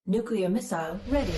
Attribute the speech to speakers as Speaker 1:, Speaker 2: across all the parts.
Speaker 1: Nuclear missile ready.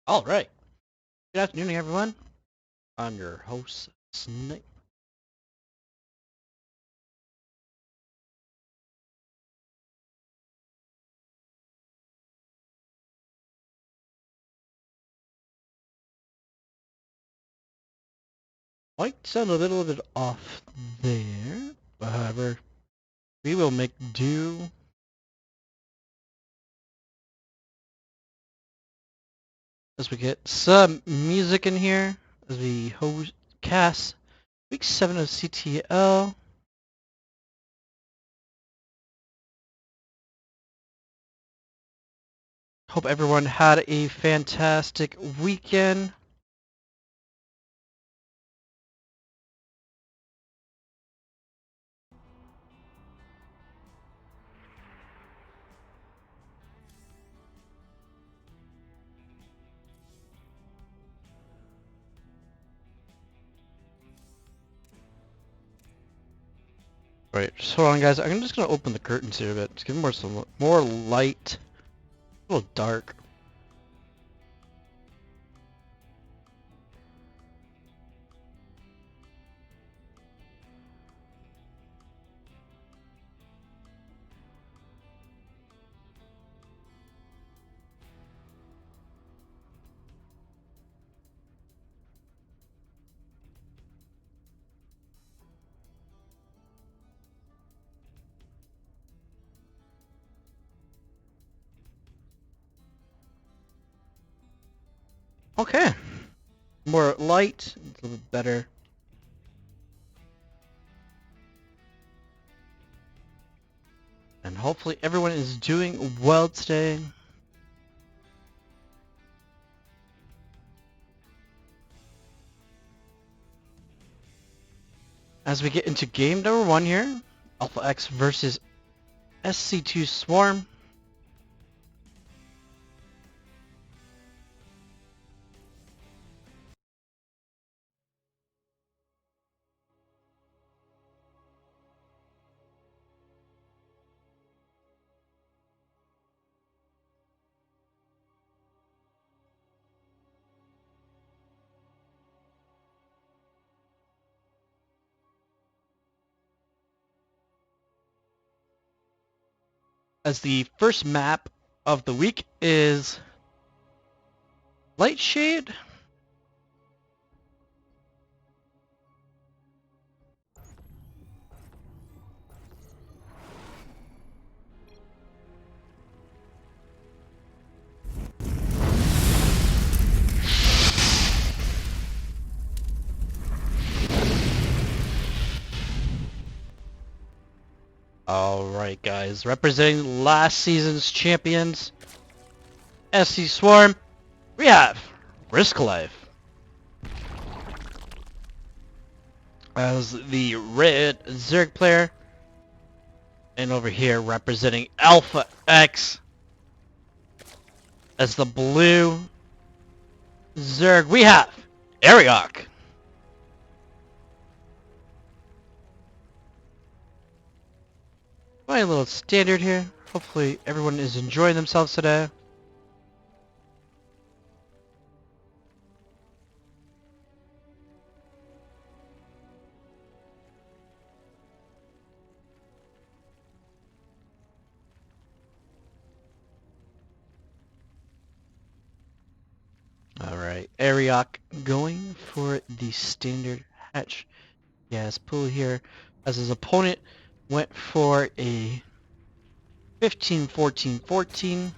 Speaker 2: All right. Good afternoon, everyone. I'm your host, Snake. Might sound a little bit off there, but however, we will make do. As we get some music in here. as we host cast week 7 of CTL. Hope everyone had a fantastic weekend. Right, just hold on, guys. I'm just gonna open the curtains here a bit. Just give them some more light. A little dark. Okay. More light, a little bit better. And hopefully everyone is doing well today. As we get into game number 1 here, Alpha X versus SC2Swarm. As the first map of the week is Lightshade. Alright guys, representing last season's champions, SC2Swarm, we have Risk Life. As the red Zerg player, and over here representing Alpha X as the blue Zerg, we have Ariok. My little standard here. Hopefully everyone is enjoying themselves today. Alright, Ariok going for the standard hatch gas pool here, as his opponent went for a 15-14-14.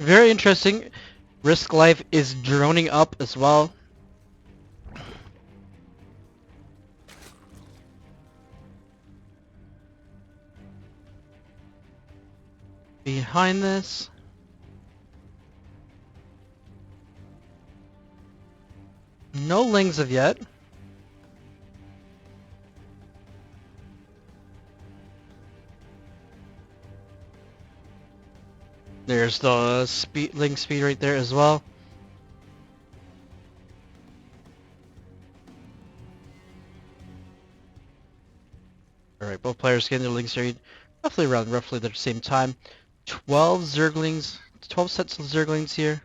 Speaker 2: Very interesting. Risk Life is droning up as well. Behind this, no lings of yet. There's the ling speed right there as well. Alright, both players getting their ling speed roughly around the same time. 12 Zerglings, 12 sets of Zerglings here.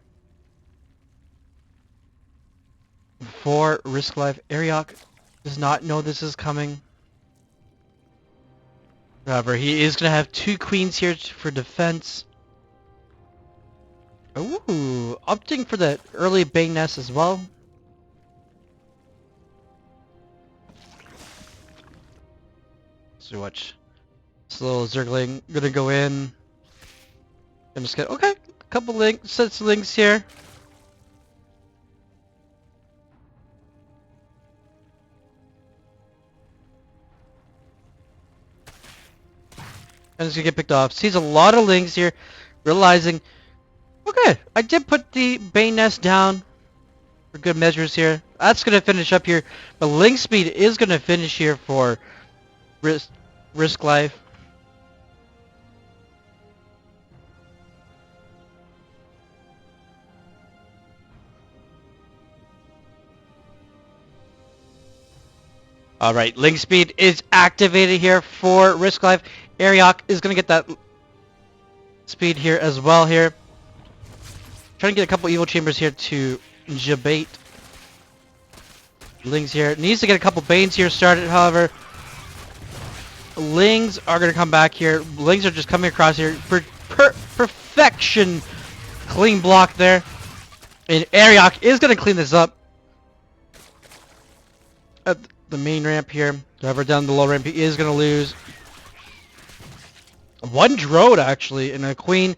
Speaker 2: For Risk Life, Ariok does not know this is coming. However, he is going to have 2 queens here for defense. Ooh, opting for the early Bane nest as well. So watch. This little Zergling gonna go in. I'm just gonna, okay, a couple sets of links here. And it's gonna get picked off. Sees a lot of links here, realizing, okay, I did put the Bane nest down for good measures here. That's gonna finish up here, but link speed is gonna finish here for risk life. Alright, link speed is activated here for risk life. Ariok is gonna get that speed here as well here. Trying to get a couple evil chambers here to jabate Lings here. Needs to get a couple Banes here started, however. Lings are going to come back here. Lings are just coming across here. Perfection. Clean block there. And Ariok is going to clean this up. At the main ramp here. However, down the low ramp, he is going to lose 1 drone, actually, and a queen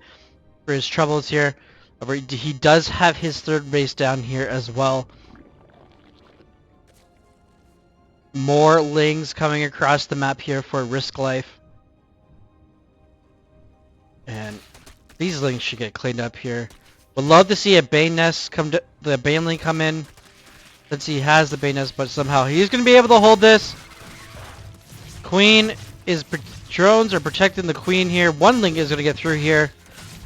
Speaker 2: for his troubles here. However, he does have his 3rd base down here as well. More Lings coming across the map here for risk life. And these Lings should get cleaned up here. Would love to see a Bane nest the Baneling come in. Since he has the Bane nest, but somehow he's going to be able to hold this. Queen is... drones are protecting the Queen here. 1 Ling is going to get through here.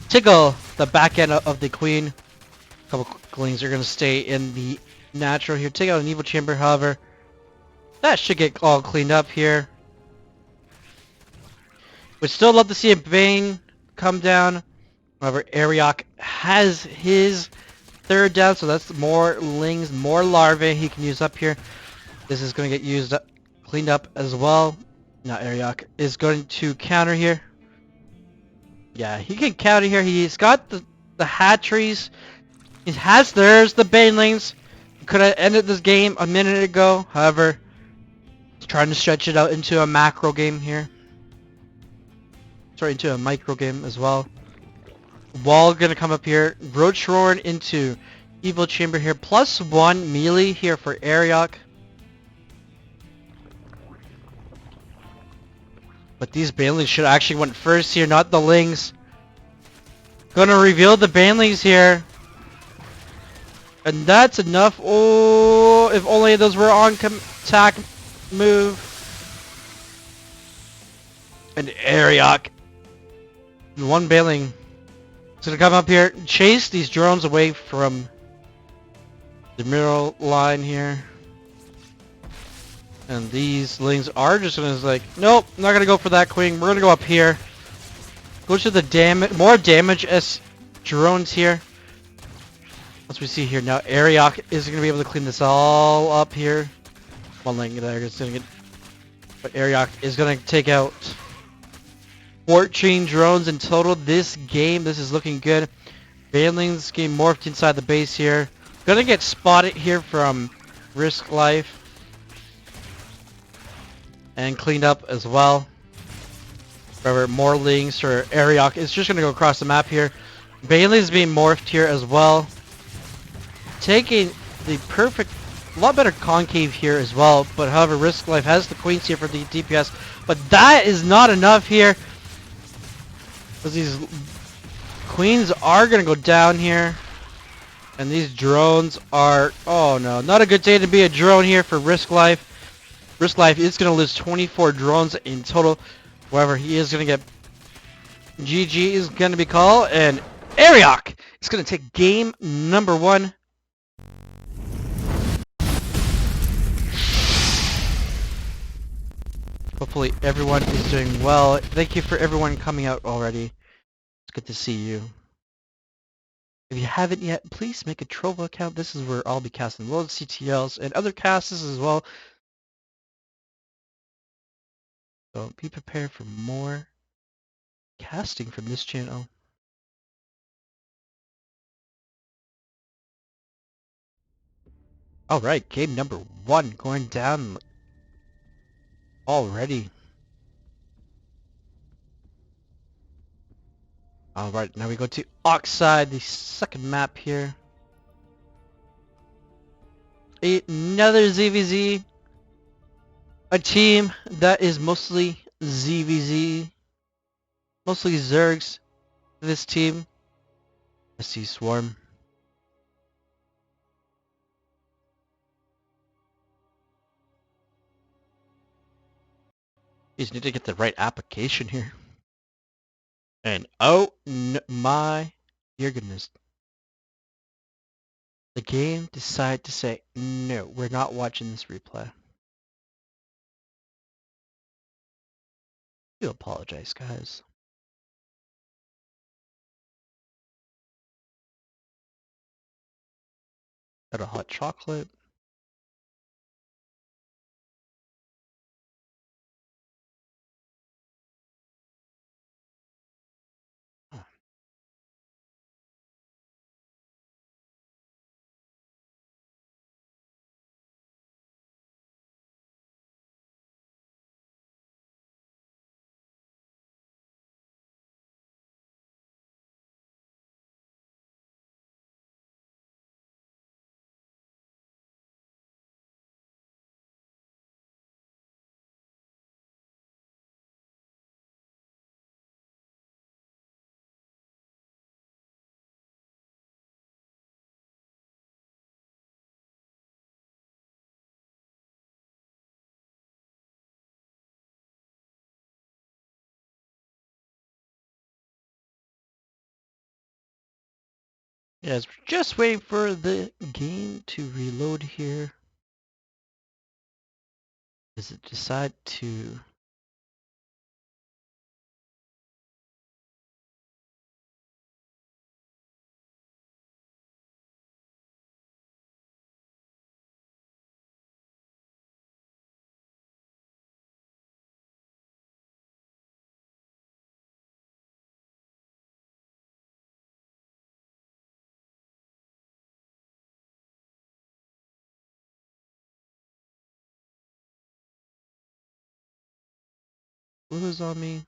Speaker 2: Tickle the back end of the Queen. A couple Lings are going to stay in the natural here. Take out an evil chamber, however. That should get all cleaned up here. Would still love to see a Bane come down. However, Ariok has his 3rd down, so that's more Lings, more larvae he can use up here. This is going to get used up, cleaned up as well. Now Ariok is going to counter here. Yeah, he can counter here. He's got the hatcheries. There's the Banelings. Could have ended this game a minute ago. However, he's trying to stretch it out into a macro game here. Sorry, into a micro game as well. Wall gonna come up here. Roach Roaring into Evil Chamber here. +1 melee here for Ariok. But these Banelings should actually went first here, not the Lings. Gonna reveal the Banelings here. And that's enough. Oh, if only those were on attack move. And Ariok. 1 Baneling. He's gonna come up here, chase these drones away from the middle line here. And these Lings are just gonna like, nope, not gonna go for that Queen. We're gonna go up here. Go to the damage, more damage as drones here. As we see here now, Ariok is gonna be able to clean this all up here. 1 Ling there is gonna get, but Ariok is gonna take out 14 drones in total this game. This is looking good. Banelings getting morphed inside the base here. Gonna get spotted here from Risk Life. And cleaned up as well. Remember, more Lings for Ariok. It's just gonna go across the map here. Banelings being morphed here as well. Taking the perfect, a lot better concave here as well. But however, Risk Life has the Queens here for the DPS. But that is not enough here. Because these Queens are going to go down here. And these drones are... oh no, not a good day to be a drone here for Risk Life. Risk Life is going to lose 24 drones in total. However, he is going to get... GG is going to be called. And Ariok is going to take game number 1. Hopefully everyone is doing well. Thank you for everyone coming out already. It's good to see you. If you haven't yet, please make a Trova account. This is where I'll be casting loads of CTLs and other casts as well. So be prepared for more casting from this channel. Alright, game number 1 going down already. Alright, now we go to Oxide, the second map here. Another ZVZ. A team that is mostly ZVZ. Mostly Zergs. This team. SC2Swarm. You just need to get the right application here. And oh my dear goodness. The game decided to say, no, we're not watching this replay. I do apologize, guys. Got a hot chocolate. Yes, we're just waiting for the game to reload here. Does it decide to... Blue on me?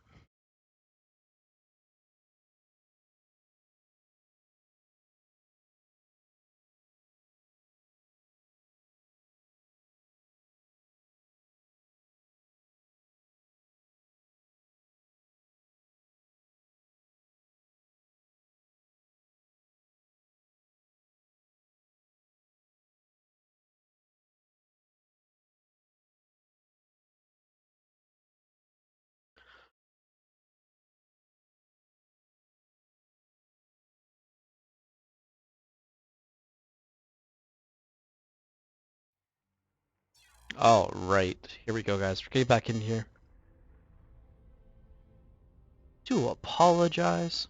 Speaker 2: Alright, here we go, guys. We're getting back in here. Do apologize.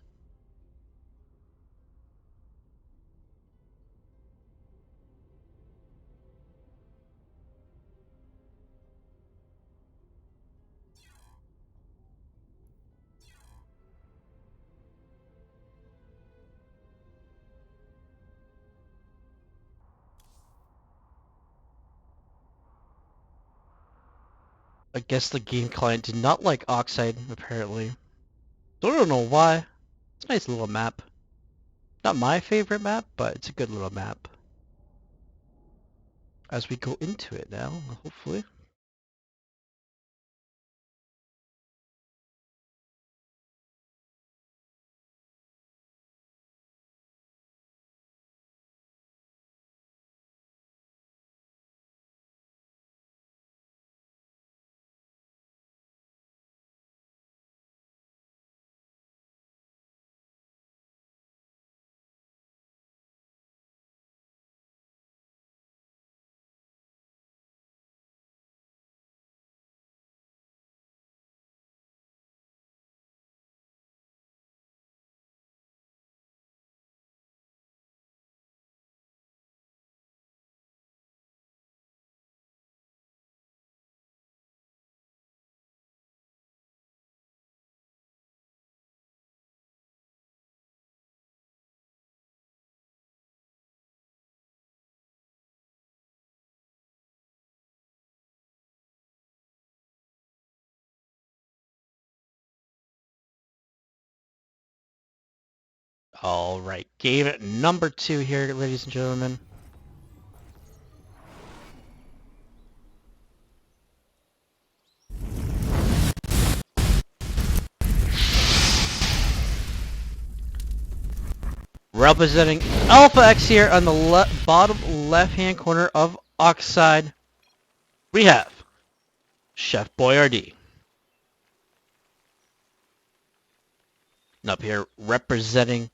Speaker 2: I guess the game client did not like Oxide, apparently. So I don't know why. It's a nice little map. Not my favorite map, but it's a good little map. As we go into it now, hopefully. Alright, game number 2 here, ladies and gentlemen. Representing Alpha X here on the bottom left-hand corner of Oxide, we have Chef Boyardee. And up here, representing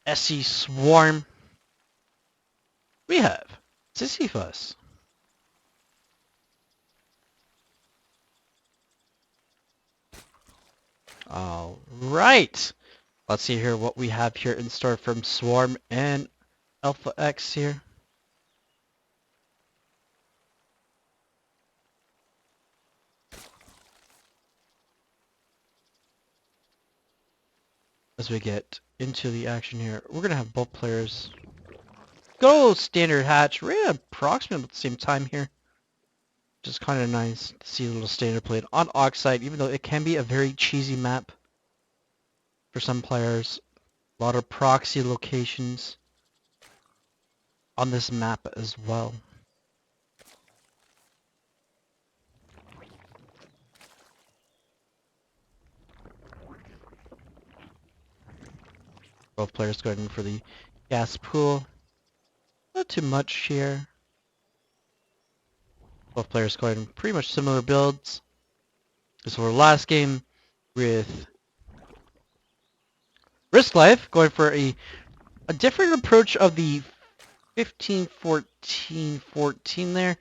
Speaker 2: SC2Swarm, we have CTL. Alright. Let's see here what we have here in store from Swarm and Alpha X here. As we get into the action here, we're going to have both players go standard hatch right at approximately the same time here. Just kind of nice to see a little standard played on Oxide, even though it can be a very cheesy map for some players. A lot of proxy locations on this map as well. Both players going for the gas pool. Not too much here. Both players going pretty much similar builds. This was our last game with Risk Life going for a different approach of the 15-14-14 there.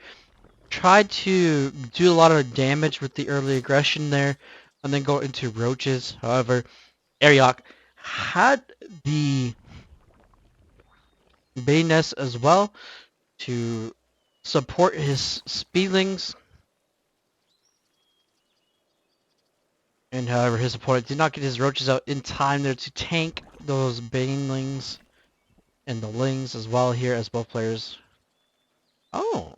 Speaker 2: Tried to do a lot of damage with the early aggression there and then go into roaches. However, Ariok had the bayonet as well to support his speedlings. And however, his opponent did not get his roaches out in time there to tank those banelings and the lings as well here as both players. Oh,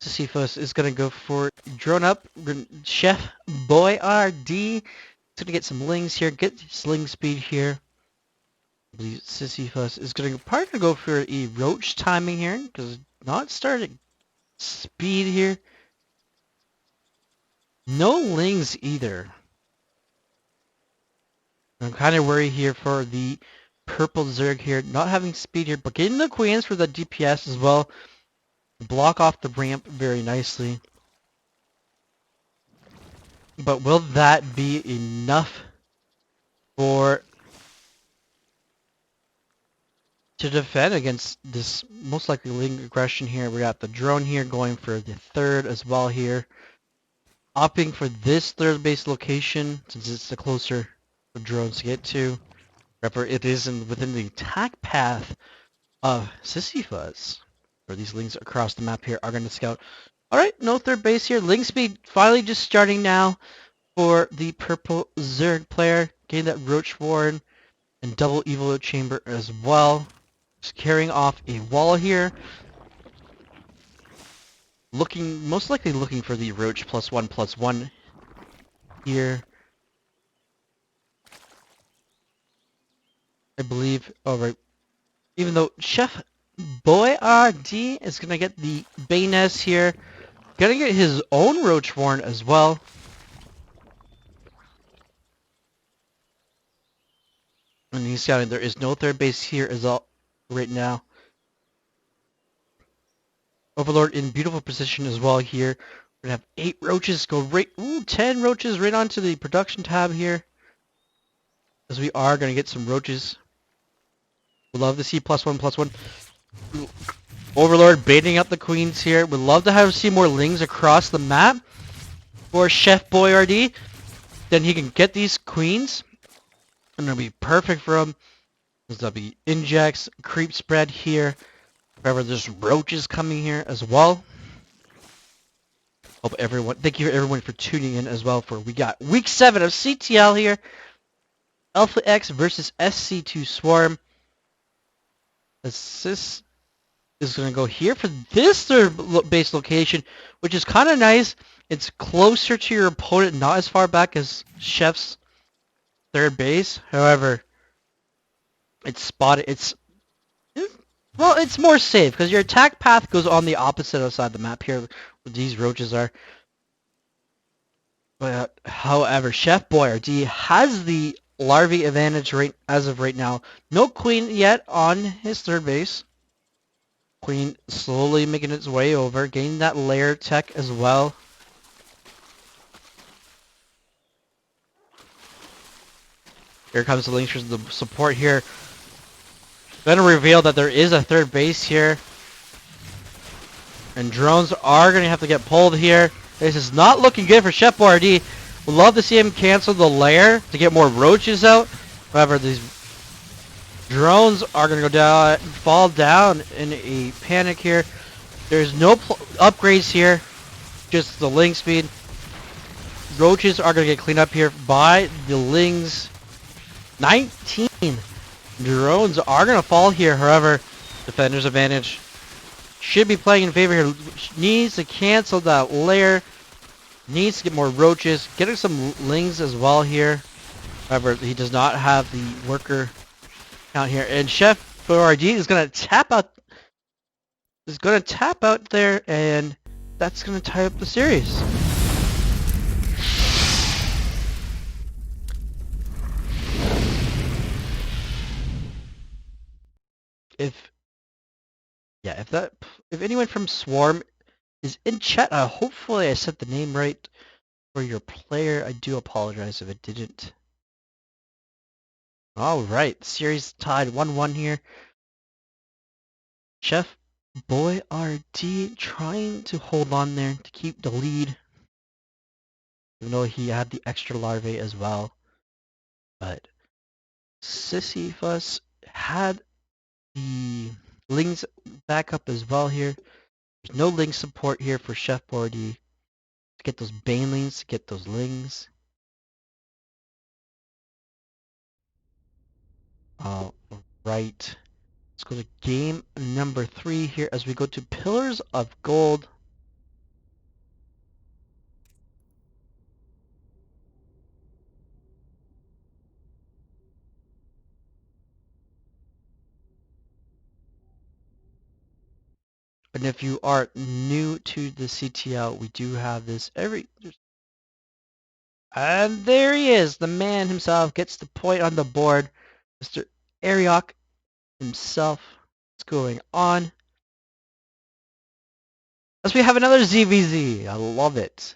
Speaker 2: CTL is going to go for drone up. Chef Boyardee is going to get some lings here, get sling speed here. I believe CTL is going to probably go for a roach timing here because not starting speed here. No lings either. I'm kind of worried here for the purple Zerg here, not having speed here, but getting the queens for the DPS as well. Block off the ramp very nicely. But will that be enough to defend against this most likely ling aggression here? We got the drone here going for the third as well here. Opting for this third base location since it's the closer for drones to get to. Remember, it is within the attack path of CTL. Where these lings across the map here are going to scout. Alright, no third base here. Ling speed finally just starting now for the purple Zerg player. Getting that Roach Warren and double Evil Chamber as well. Just carrying off a wall here. Most likely looking for the Roach +1/+1 here. I believe, alright. Even though Chef Boyardee is going to get the Bayness here. Going to get his own Roach Warren as well. And he's scouting. There is no third base here as well right now. Overlord in beautiful position as well here. We're going to have 8 roaches go right... 10 roaches right onto the production tab here. As we are going to get some roaches. We'd love to see +1/+1. Overlord baiting up the queens here. We'd love to see more lings across the map for Chef Boyardee. Then he can get these queens. And it'll be perfect for him. There'll be injects, creep spread here. Remember, there's roaches coming here as well. Thank you everyone for tuning in as well we got week 7 of CTL here. Alpha X versus SC2Swarm. This is going to go here for this third base location, which is kind of nice. It's closer to your opponent, not as far back as Chef's third base. However, It's spotted. Well, it's more safe because your attack path goes on the opposite side of the map here, where these roaches are. But however, Chef Boyardee has the larvae advantage right as of right now. No queen yet on his third base. Queen slowly making its way over, gaining that layer tech as well. Here comes the Lynx for the support here. Gonna reveal that there is a third base here. And drones are gonna have to get pulled here. This is not looking good for Chef Boyardee. Would love to see him cancel the lair to get more roaches out. However, these drones are gonna go down, fall down in a panic here. There's no upgrades here, just the Ling speed. Roaches are gonna get cleaned up here by the Lings. 19 drones are gonna fall here. However, defender's advantage should be playing in favor here. Needs to cancel that lair. Needs to get more roaches. Getting some Lings as well here. However, he does not have the worker count here. And Chef Boyardee is gonna tap out. Is gonna tap out there, and that's gonna tie up the series. If if anyone from Swarm is in chat, hopefully I said the name right for your player. I do apologize if it didn't. All right, series tied 1-1 here. Chef Boyardee trying to hold on there to keep the lead, even though he had the extra larvae as well. But Sisyphus had the Lings backup as well here. There's no Ling support here for Chef Boyardee to get those Banelings, to get those Lings. All right. Let's go to game number 3 here as we go to Pillars of Gold. And if you are new to the CTL, we do have this every... And there he is! The man himself gets the point on the board. Mr. Ariok himself. What's going on? As we have another ZVZ. I love it.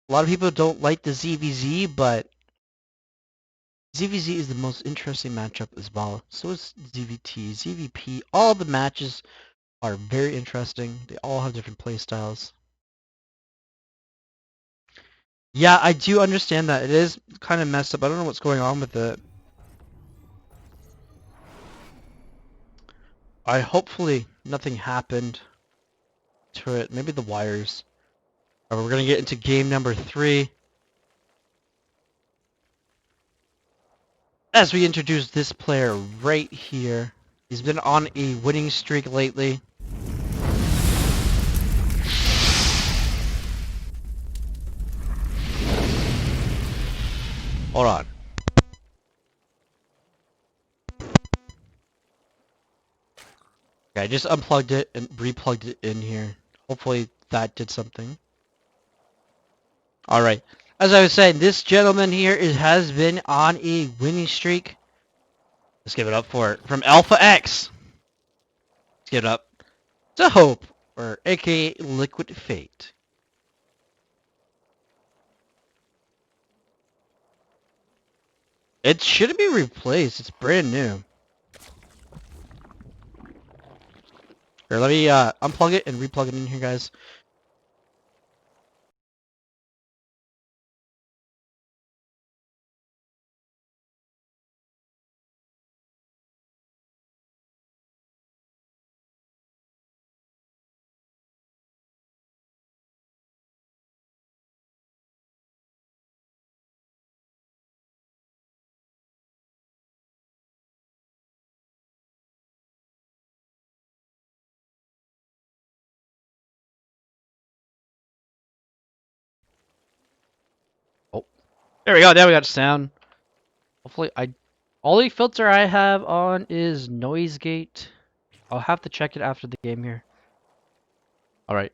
Speaker 2: A lot of people don't like the ZVZ, but ZVZ is the most interesting matchup as well. So is ZVT, ZVP. All the matches are very interesting. They all have different play styles. Yeah, I do understand that. It is kind of messed up. I don't know what's going on with it. Hopefully nothing happened to it. Maybe the wires. Alright, we're going to get into game number 3. As we introduce this player right here. He's been on a winning streak lately. Hold on. Okay, I just unplugged it and replugged it in here. Hopefully that did something. Alright. As I was saying, this gentleman here has been on a winning streak. Let's give it up for it. From Alpha X. Let's give it up to Hope, or aka Liquid Fate. It shouldn't be replaced. It's brand new. Here, let me unplug it and replug it in here, guys. Oh, there we go. There we got sound. Hopefully, I Only filter I have on is noise gate. I'll have to check it after the game here. Alright.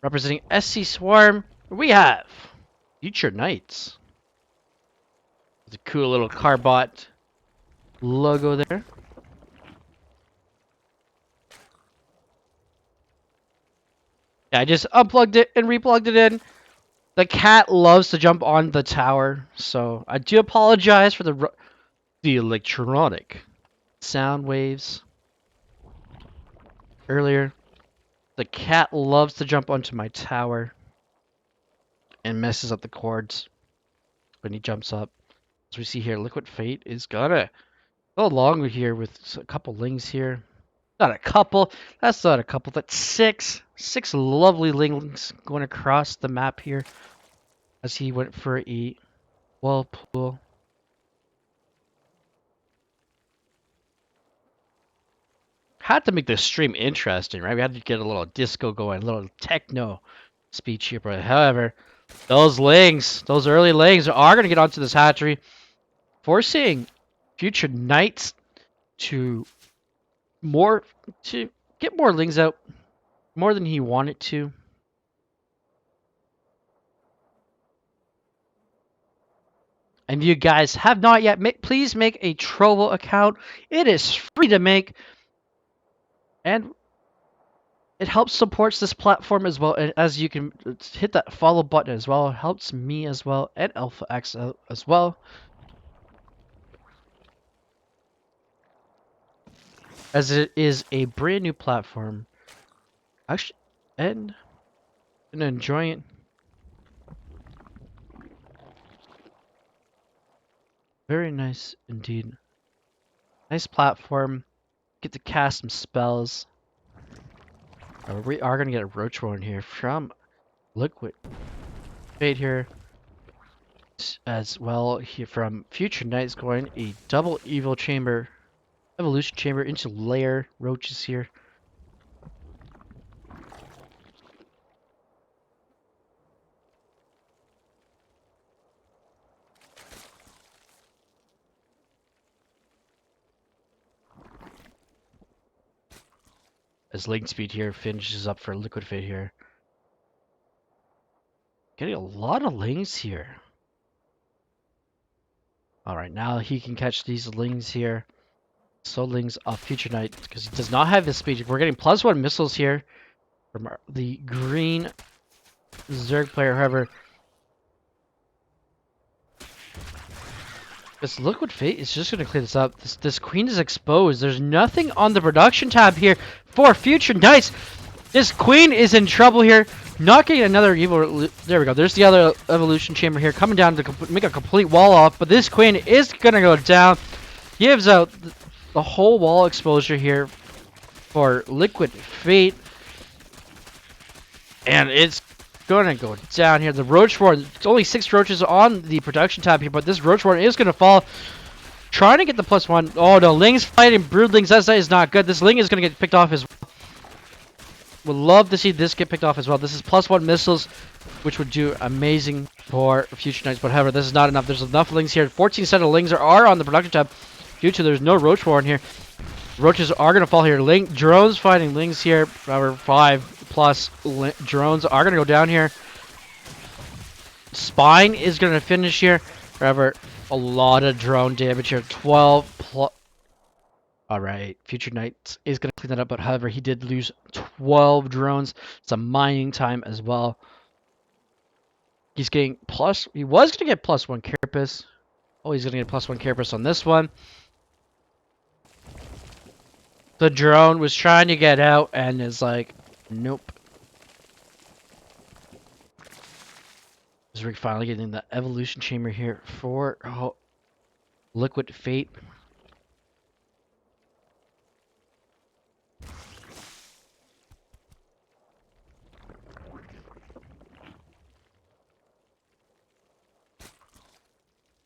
Speaker 2: Representing SC2Swarm, we have Future Knights. It's a cool little Carbot logo there. Yeah, I just unplugged it and replugged it in. The cat loves to jump on the tower, so I do apologize for the electronic sound waves earlier. The cat loves to jump onto my tower and messes up the cords when he jumps up. As we see here, Liquid Fate is gonna go along here with a couple lings here. Not a couple. That's not a couple. That's six. Six lovely lings going across the map here as he went for a whirlpool. Had to make the stream interesting, right? We had to get a little disco going, a little techno speech here. But however, those lings, those early lings are going to get onto this hatchery, forcing Future Knights to get more lings out, more than he wanted to. And if you guys have not yet, please make a Trovo account. It is free to make, and it helps supports this platform as well. And as you can hit that follow button as well, it helps me as well and Alpha X as well. As it is a brand new platform. Actually, and I'm enjoying it. Very nice indeed. Nice platform. Get to cast some spells. We are gonna get a Roach Warren here from Liquid Fate here. As well here from Future Knights going a double evil chamber. Evolution chamber into layer roaches here. As Link Speed here finishes up for Liquid Fate here. Getting a lot of lings here. Alright, now he can catch these lings here. So lings off Future Knight because he does not have his speed. We're getting +1 missiles here from the green Zerg player. However, this Liquid Fate is just going to clear this up. This queen is exposed. There's nothing on the production tab here for Future Knights. This queen is in trouble here. Not getting another evil. There we go. There's the other evolution chamber here coming down to make a complete wall off. But this queen is going to go down. Gives out the whole wall exposure here for Liquid Fate. And it's gonna go down here. The Roach Warren, it's only 6 roaches on the production tab here, but this Roach Warren is gonna fall. Trying to get the +1. Oh no, Ling's fighting Broodlings. That is not good. This Ling is gonna get picked off as well. Would love to see this get picked off as well. This is +1 missiles, which would do amazing for Future Knights. But however, this is not enough. There's enough Lings here. 14 set of Lings are on the production tab due to there's no Roach Warren here. Roaches are gonna fall here. Drones fighting Lings here. However, 5+ drones are going to go down here. Spine is going to finish here. However, a lot of drone damage here. 12+. Alright, Future Knight is going to clean that up, but however, he did lose 12 drones. Some mining time as well. He's getting he was going to get +1 Carapace. Oh, he's going to get +1 Carapace on this one. The drone was trying to get out and is like, nope. As we're finally getting the evolution chamber here for Liquid Fate.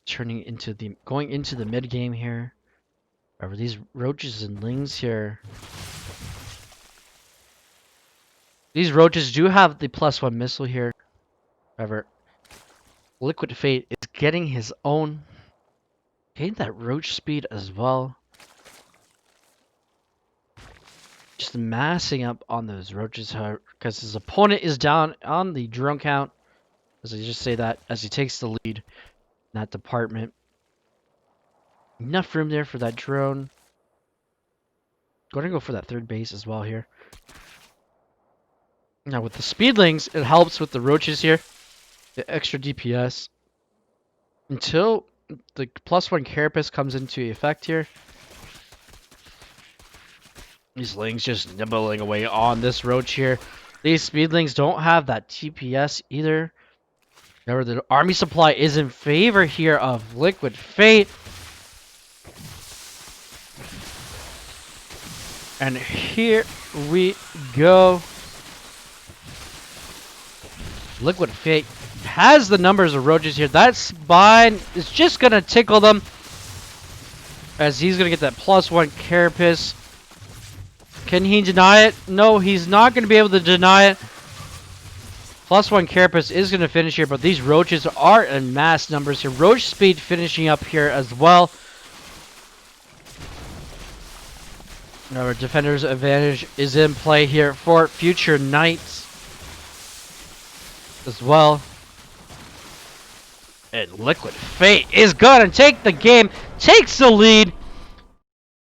Speaker 2: Going into the mid game here. However, these roaches and lings here. These roaches do have the +1 missile here. However, Liquid Fate is getting his own Gain that roach speed as well. Just massing up on those roaches because his opponent is down on the drone count. As I just say that as he takes the lead in that department. Enough room there for that drone. Going to go for that third base as well here. Now with the speedlings, it helps with the roaches here. The extra DPS. Until the +1 carapace comes into effect here. These lings just nibbling away on this roach here. These speedlings don't have that TPS either. Remember, the army supply is in favor here of Liquid Fate. And here we go. Liquid Fate has the numbers of roaches here. That spine is just going to tickle them. As he's going to get that +1 carapace. Can he deny it? No, he's not going to be able to deny it. +1 carapace is going to finish here, but these roaches are in mass numbers here. Roach speed finishing up here as well. Our defender's advantage is in play here for future nights as well. And Liquid Fate is going to take the game, takes the lead.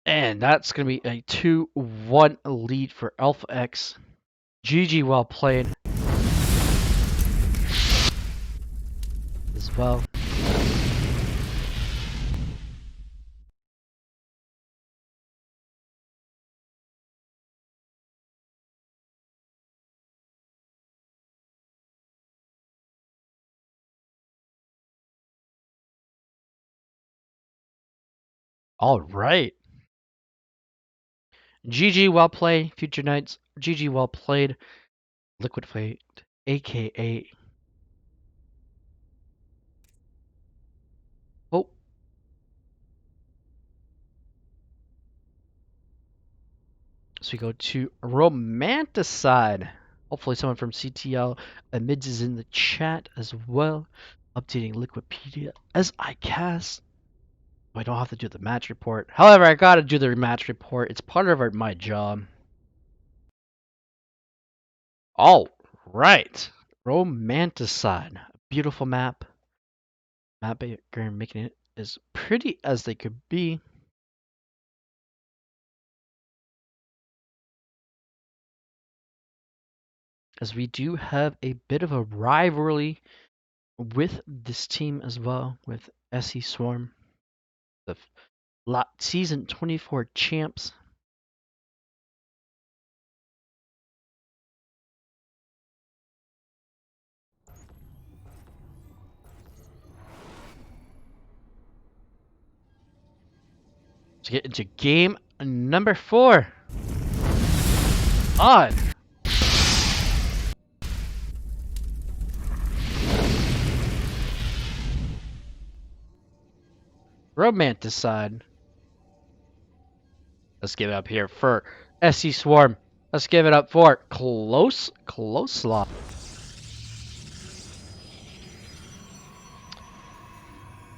Speaker 2: And that's going to be a 2-1 lead for Alpha X. GG, well played. As well. All right. GG, well played. Future nights. GG, well played. Liquid Fate, aka. Oh. So we go to Romanticide. Hopefully someone from CTL admits is in the chat as well. Updating Liquipedia as I cast. I don't have to do the match report. However, I gotta do the match report. It's part of my job. All right. Romanticide. Beautiful map. Map maker making it as pretty as they could be. As we do have a bit of a rivalry with this team as well, with SC2Swarm, the season 24 champs. To get into game number 4. On. Romanticide. Let's give it up here for SC2Swarm. Let's give it up for Close Law.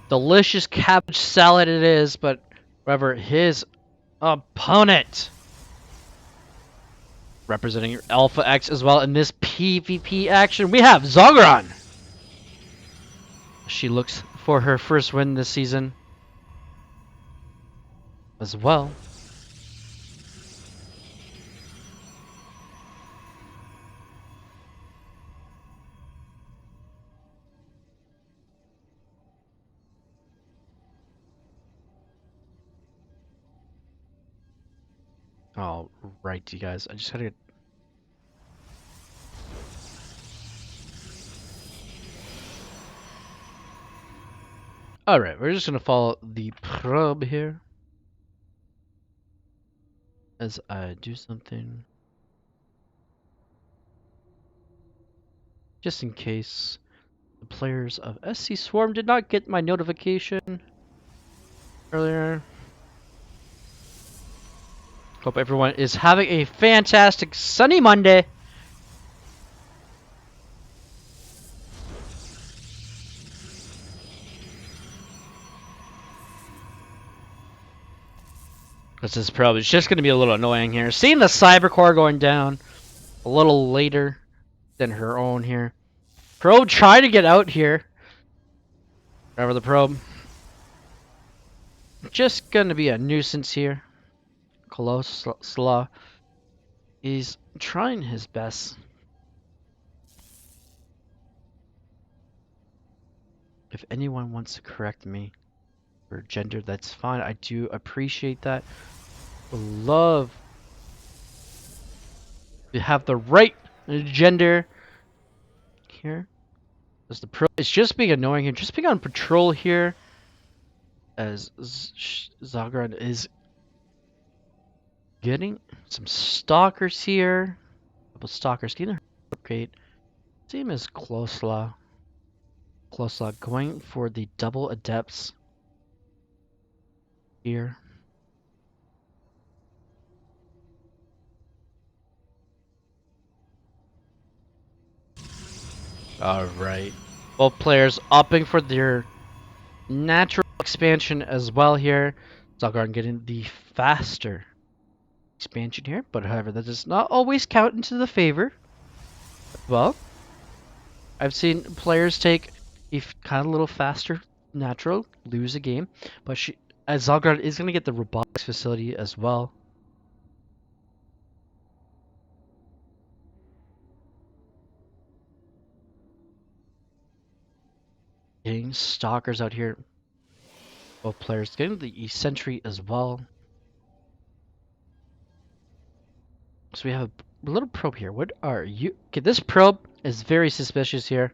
Speaker 2: Delicious cabbage salad it is, but however, his opponent, representing Alpha X as well in this PvP action, we have Zogron. She looks for her first win this season as well. All right, you guys. I just had to. All right, we're just gonna follow the probe here as I do something, just in case the players of SC2Swarm did not get my notification earlier. Hope everyone is having a fantastic sunny Monday. Because this probe is just going to be a little annoying here. Seeing the cyber core going down a little later than her own here. Probe try to get out here. However, the probe just going to be a nuisance here. Kolosla is trying his best. If anyone wants to correct me for gender, that's fine. I do appreciate that. Love to have the right gender here. As the pro, it's just being annoying here. Just being on patrol here, as Zagran is getting some stalkers here. A couple stalkers getting upgrade. Same as Klosla. Klosla going for the double adepts here. Alright. Both players opting for their natural expansion as well here. Zagran getting the faster expansion here, but however, that does not always count into the favor. Well, I've seen players take a kind of little faster natural, lose a game, but as Zagran is going to get the robotics facility as well. Getting stalkers out here. Both players getting the sentry as well. So we have a little probe here. What are you? Okay, this probe is very suspicious here.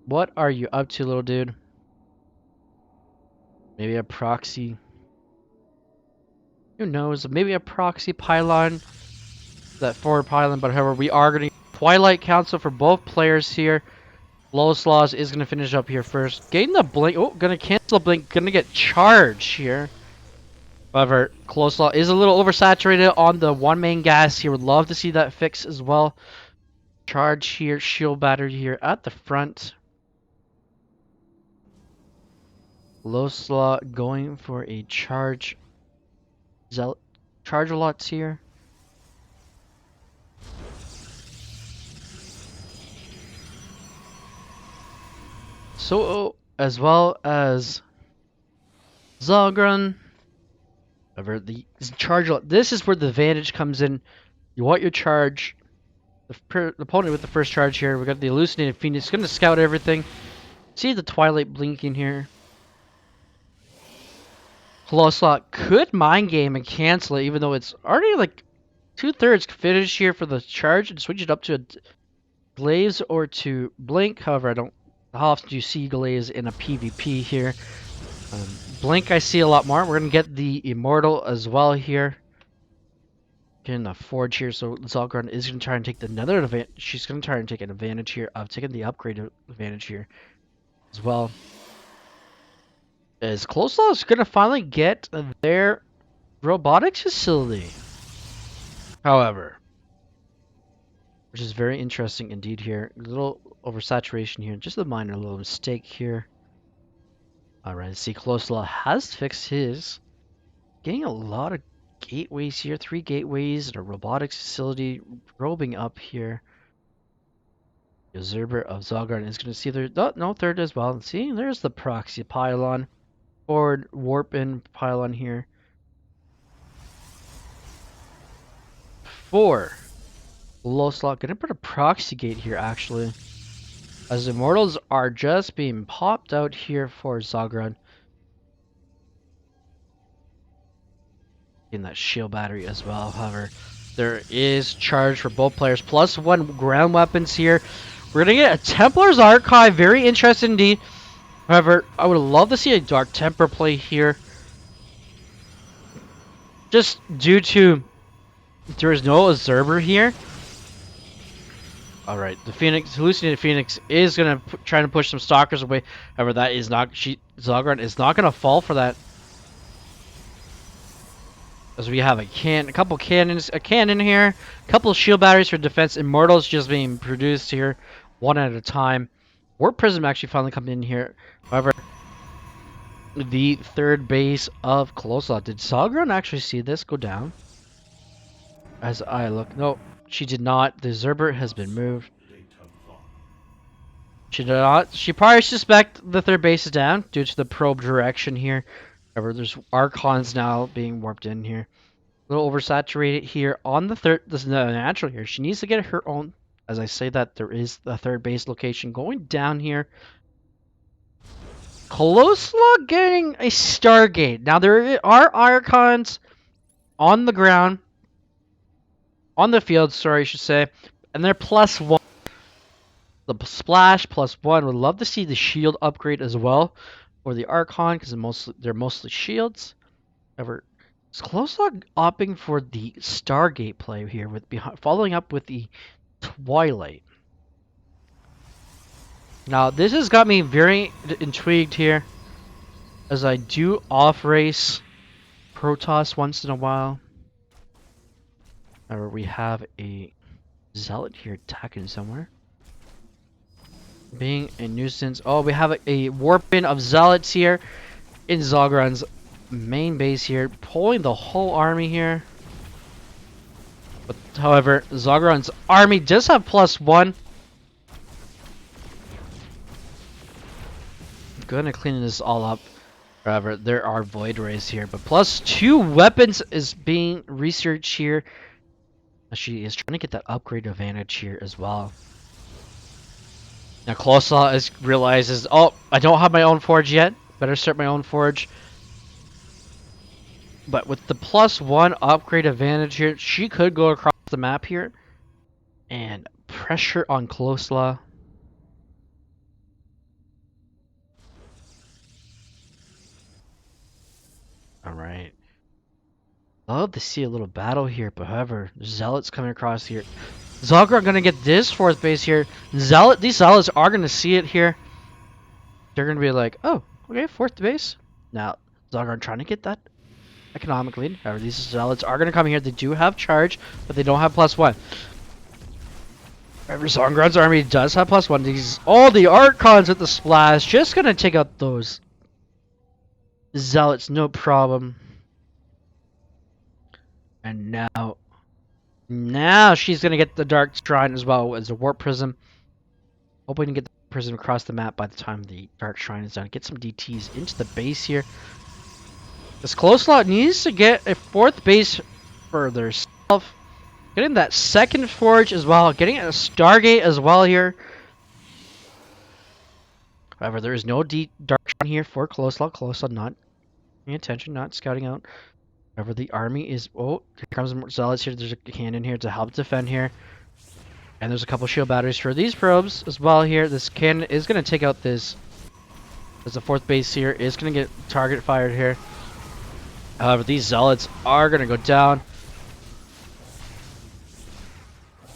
Speaker 2: What are you up to, little dude? Maybe a proxy. Who knows? Maybe a proxy pylon. That forward pylon, but however, we are going to Twilight Council for both players here. Lowest Laws is going to finish up here first. Getting the blink. Oh, going to cancel the blink. Going to get charged here. However, Close Law is a little oversaturated on the one main gas here. Would love to see that fix as well. Charge here. Shield battery here at the front. Lowest Law going for a charge. Charge lots here. So, as well as Zagran. However, the charge, this is where the advantage comes in. You want your charge. The opponent with the first charge here. We got the Hallucinated Phoenix. Going to scout everything. See the Twilight blinking here. Colosslot could mind game and cancel it, even though it's already like 2/3 finish here for the charge, and switch it up to a Glaze or to Blink. However, I don't. How often do you see Glaze in a PvP here? Blink I see a lot more. We're going to get the Immortal as well here. Getting the Forge here, so Zalgard is going to try and take another advantage. She's going to try and take an advantage here of taking the upgrade advantage here as well. As Close Law is going to finally get their robotics facility. However, which is very interesting indeed here. A little oversaturation here. Just a minor little mistake here. Alright, see Close Law has fixed his. Getting a lot of gateways here. 3 gateways and a robotics facility probing up here. The Observer of Zalgard is going to see there. Oh, no, third as well. See, there's the proxy pylon. Forward warp in pylon here. 4. Low slot. Gonna put a proxy gate here actually. As Immortals are just being popped out here for Zagran. In that shield battery as well. However, there is charge for both players. +1 ground weapons here. We're gonna get a Templar's Archive. Very interesting indeed. However, I would love to see a Dark Temper play here. Just due to there is no Observer here. Alright, the Phoenix, Hallucinated Phoenix is gonna try to push some stalkers away. However, that is not Zalgard is not gonna fall for that. As we have a couple cannons, a cannon here, a couple shield batteries for defense. Immortals just being produced here, one at a time. Warp Prism actually finally coming in here. However, the third base of Colossal. Did Salgron actually see this go down? As I look, no, she did not. The Zerbert has been moved. She did not. She probably suspect the third base is down due to the probe direction here. However, there's Archons now being warped in here. A little oversaturated here on the third. This is the natural here. She needs to get her own. As I say that, there is the third base location going down here. Kolosla getting a Stargate. Now there are Archons on the ground, on the field. Sorry, I should say, and they're +1. The splash +1. Would love to see the shield upgrade as well for the Archon because they're mostly shields. However, is Kolosla opting for the Stargate play here with following up with the Twilight. Now this has got me very intrigued here, as I do off-race Protoss once in a while. However, we have a Zealot here attacking somewhere. Being a nuisance. Oh, we have a warp-in of Zealots here in Zogron's main base here, pulling the whole army here. But however, Zogron's army does have +1. Gonna clean this all up. However, there are Void Rays here, but +2 weapons is being researched here. She is trying to get that upgrade advantage here as well. Now Kolosla realizes, oh, I don't have my own forge yet. Better start my own forge. But with the +1 upgrade advantage here, she could go across the map here and pressure on Kolosla. Alright. Love to see a little battle here, but however, Zealots coming across here. Zogron gonna get this fourth base here. These Zealots are gonna see it here. They're gonna be like, oh, okay, fourth base. Now, Zogron trying to get that economic lead. However, these Zealots are gonna come here. They do have charge, but they don't have +1. However, Zogron's army does have +1. These all the Archons at the splash, just gonna take out those Zealots, no problem. And now she's gonna get the Dark Shrine as well as a Warp Prism. Hoping to get the Prism across the map by the time the Dark Shrine is done. Get some DTs into the base here. This Kolosla needs to get a fourth base for themselves. Getting that second forge as well. Getting a Stargate as well here. However, there is no Dark Shrine here for Kolosla. Kolosla not paying attention, not scouting out. However, the army is... Oh, here comes more Zealots here. There's a cannon here to help defend here. And there's a couple shield batteries for these probes as well here. This cannon is going to take out this. There's a fourth base here. Is going to get target fired here. However, these Zealots are going to go down.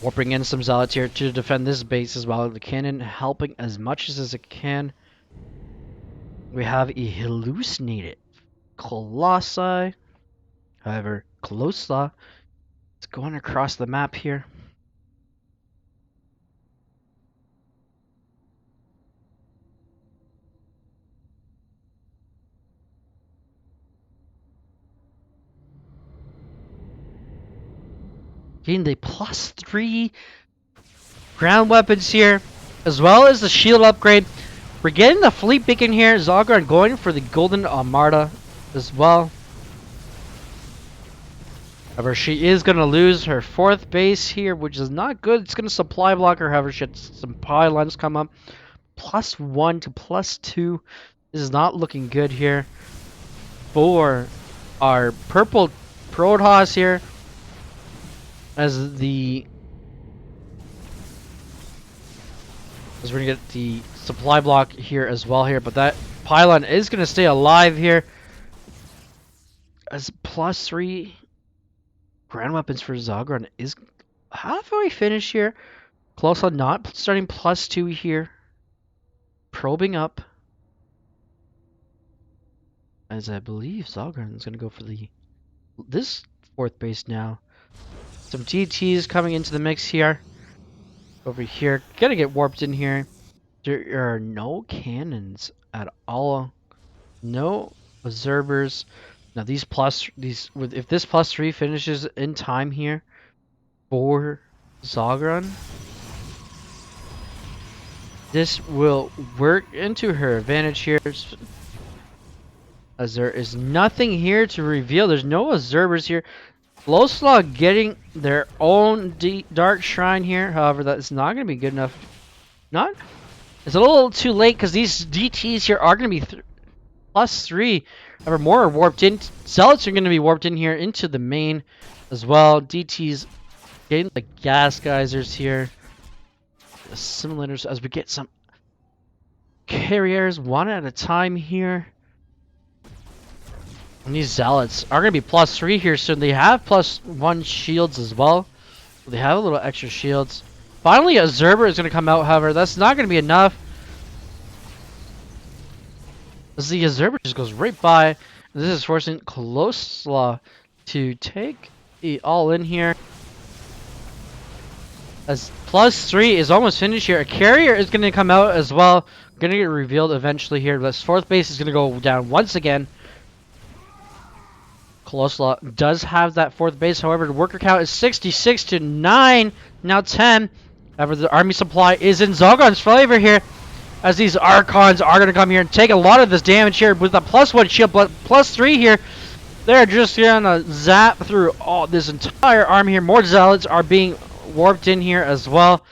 Speaker 2: Warping in some Zealots here to defend this base as well. The cannon helping as much as it can. We have a hallucinated Colossi. However, Kolosla is going across the map here. Getting the +3 ground weapons here, as well as the shield upgrade. We're getting the fleet beacon here. Zogron going for the Golden Armada as well. However, she is going to lose her fourth base here, which is not good. It's going to supply block her. However, she has some pylons come up. +1 to +2 is not looking good here for our purple Protoss here. As we're going to get the supply block here as well here. But that pylon is going to stay alive here. As +3 ground weapons for Zogron is halfway finished here. Kolosla not starting +2 here. Probing up. As I believe Zogron is going to go for this fourth base now. Some GTs coming into the mix here. Over here. Gonna get warped in here. There are no cannons at all No observers. Now if this +3 finishes in time here for Zogron, this will work into her advantage here, as there is nothing here to reveal. There's no observers here. Lowslaw getting their own dark shrine here. However, that's not going to be good enough. Not. It's a little too late because these DTs here are going to be +3. However, more are warped in. Zealots are going to be warped in here into the main as well. DTs getting the gas geysers here. The simulators as we get some carriers one at a time here. And these zealots are going to be +3 here soon. They have +1 shields as well. So they have a little extra shields. Finally, a Zerber is going to come out. However, that's not going to be enough. As the Zerber just goes right by. This is forcing Kolosla to take the all in here. As +3 is almost finished here. A carrier is going to come out as well. Going to get revealed eventually here. This fourth base is going to go down once again. Kolosla does have that fourth base. However, the worker count is 66 to 9. Now 10. However, the army supply is in Zogron's favor here. As these Archons are going to come here and take a lot of this damage here with a +1 shield, +3 here. They're just going to zap through all this entire army here. More zealots are being warped in here as well.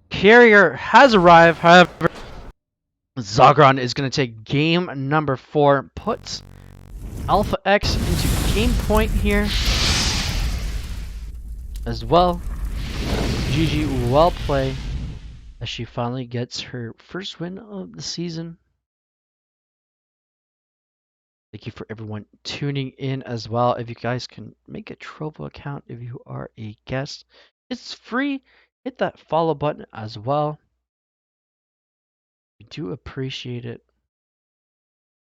Speaker 2: Carrier has arrived. However, Zogron is going to take game number 4. Puts Alpha X into game point here as well. GG, well play, as she finally gets her first win of the season. Thank you for everyone tuning in as well. If you guys can make a Trovo account if you are a guest, it's free. Hit that follow button as well. We do appreciate it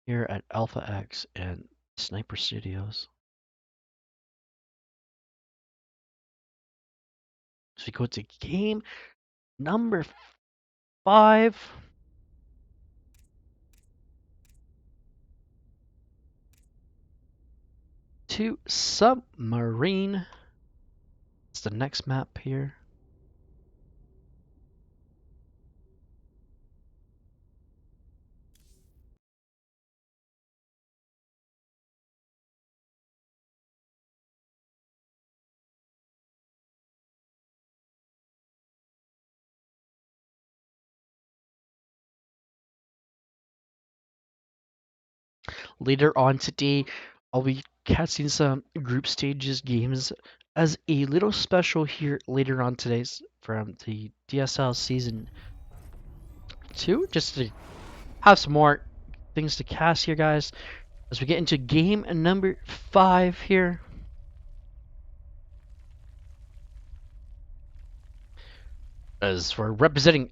Speaker 2: here at Alpha X and Sniper Studios. So we go to game number 5. To Submarine. It's the next map here. Later on today, I'll be casting some group stages games as a little special here later on today from the DSL Season 2, just to have some more things to cast here, guys, as we get into game number 5 here. As we're representing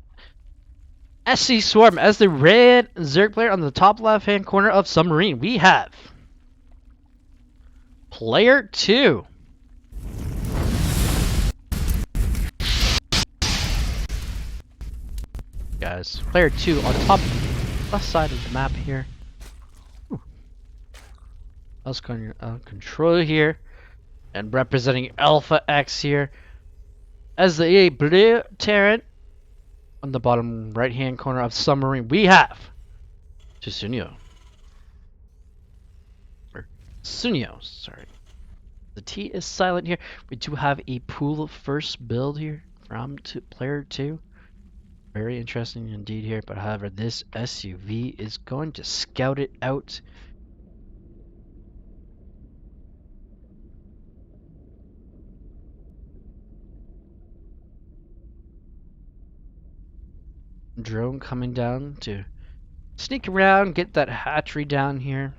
Speaker 2: SC2Swarm as the red Zerg player on the top left-hand corner of Submarine, we have Player 2. Guys, Player 2 on top left side of the map here. I was going control here, and representing Alpha X here as the blue Terran on the bottom right hand corner of Submarine. We have Sunio. Or Sunio, sorry. The T is silent here. We do have a pool first build here from Player 2. Very interesting indeed here, but however, this SUV is going to scout it out. Drone coming down to sneak around, get that hatchery down here.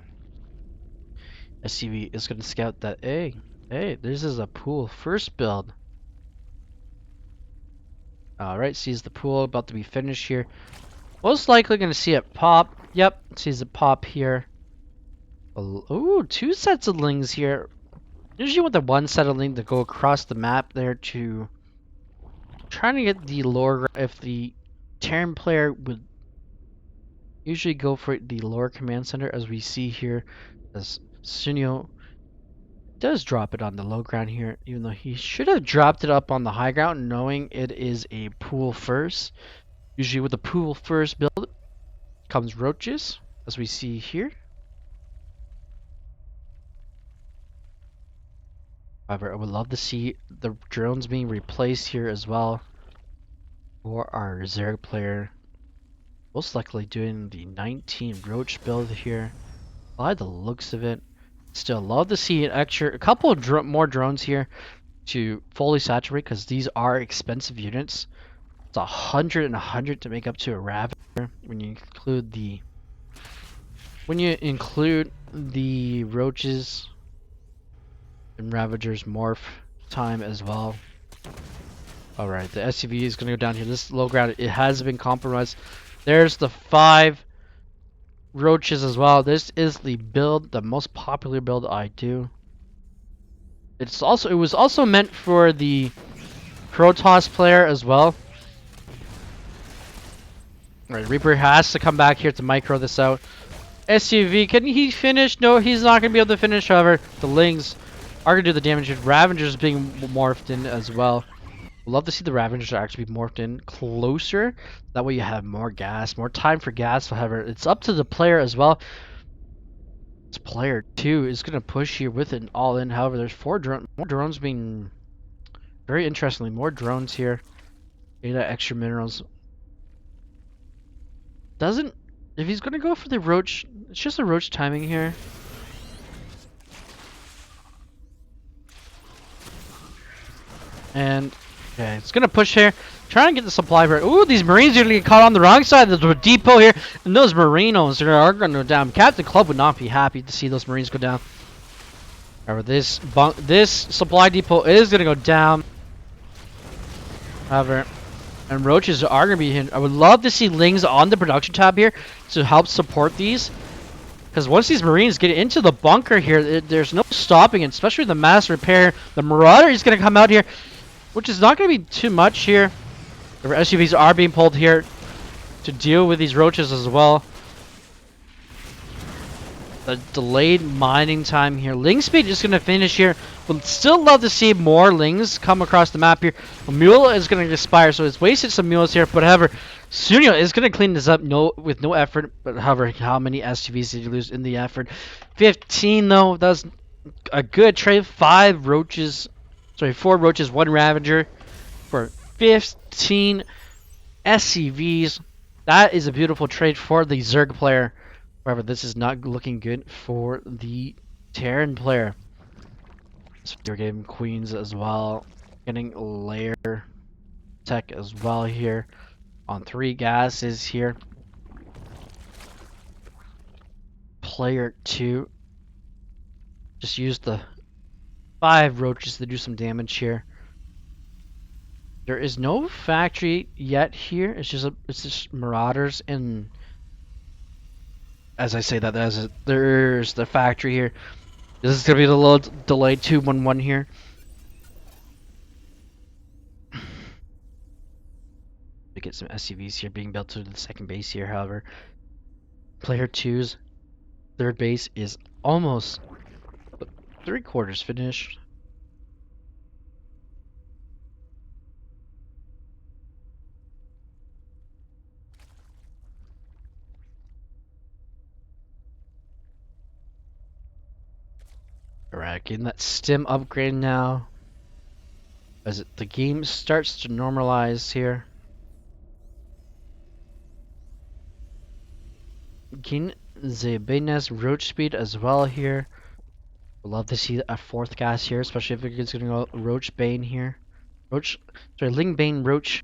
Speaker 2: SUV is going to scout that. Hey, this is a pool first build. Alright, sees the pool about to be finished here. Most likely going to see it pop. Yep, sees it pop here. Ooh, 2 sets of lings here. Usually with the 1 set of link to go across the map there to trying to get the lore if the Terran player would usually go for the lower command center, as we see here, as Sunio does drop it on the low ground here, even though he should have dropped it up on the high ground, knowing it is a pool first. Usually with the pool first build comes roaches, as we see here. However, I would love to see the drones being replaced here as well for our Zerg player. Most likely doing the 19 roach build here. I like the looks of it. Still love to see a couple of more drones here to fully saturate, because these are expensive units. It's 100 and 100 to make up to a Ravager when you include the roaches and Ravager's morph time as well. Alright, the SUV is going to go down here. This low ground, it has been compromised. There's the 5 roaches as well. This is the build, the most popular build I do. It was also meant for the Protoss player as well. Alright, Reaper has to come back here to micro this out. SUV, can he finish? No, he's not going to be able to finish. However, the Lings are going to do the damage. Ravengers being morphed in as well. We'd love to see the Ravengers actually be morphed in closer. That way you have more gas, more time for gas. However, it's up to the player as well. This player 2 is going to push here with an all-in. However, there's more drones being... Very interestingly, more drones here. Getting that extra minerals. If he's going to go for the roach, it's just a roach timing here. And, okay, it's going to push here. Trying to get the supply for it. Ooh, these Marines are going to get caught on the wrong side. There's a depot here. And those Marinos are going to go down. Captain Club would not be happy to see those Marines go down. However, this supply depot is going to go down. However, and roaches are going to be hit. I would love to see Lings on the production tab here to help support these. Because once these Marines get into the bunker here, there's no stopping it, especially the mass repair. The Marauder is going to come out here, which is not going to be too much here. The SUVs are being pulled here to deal with these roaches as well. The delayed mining time here. Ling speed is going to finish here. Would still love to see more Lings come across the map here. A mule is going to expire, so it's wasted some mules here. But however, Sunio is going to clean this up with no effort. But however, how many SUVs did you lose in the effort? 15 though. That's a good trade. 4 roaches, 1 Ravager for 15 SCVs. That is a beautiful trade for the Zerg player. However, this is not looking good for the Terran player. They're getting Queens as well. Getting layer tech as well here. On 3 gases here. Player 2 just used the 5 roaches to do some damage here. There is no factory yet here. It's just Marauders, and as I say that, there's the factory here. This is gonna be the little delayed 211 here. To get some SCVs here being built to the second base here. However, player 2's third base is almost 3/4 finished. Alright, getting that stim upgrade now. As the game starts to normalize here. Getting the Bane's roach speed as well here. Would love to see a 4th gas here, especially if it's gonna go Roach Bane here. Ling Bane Roach.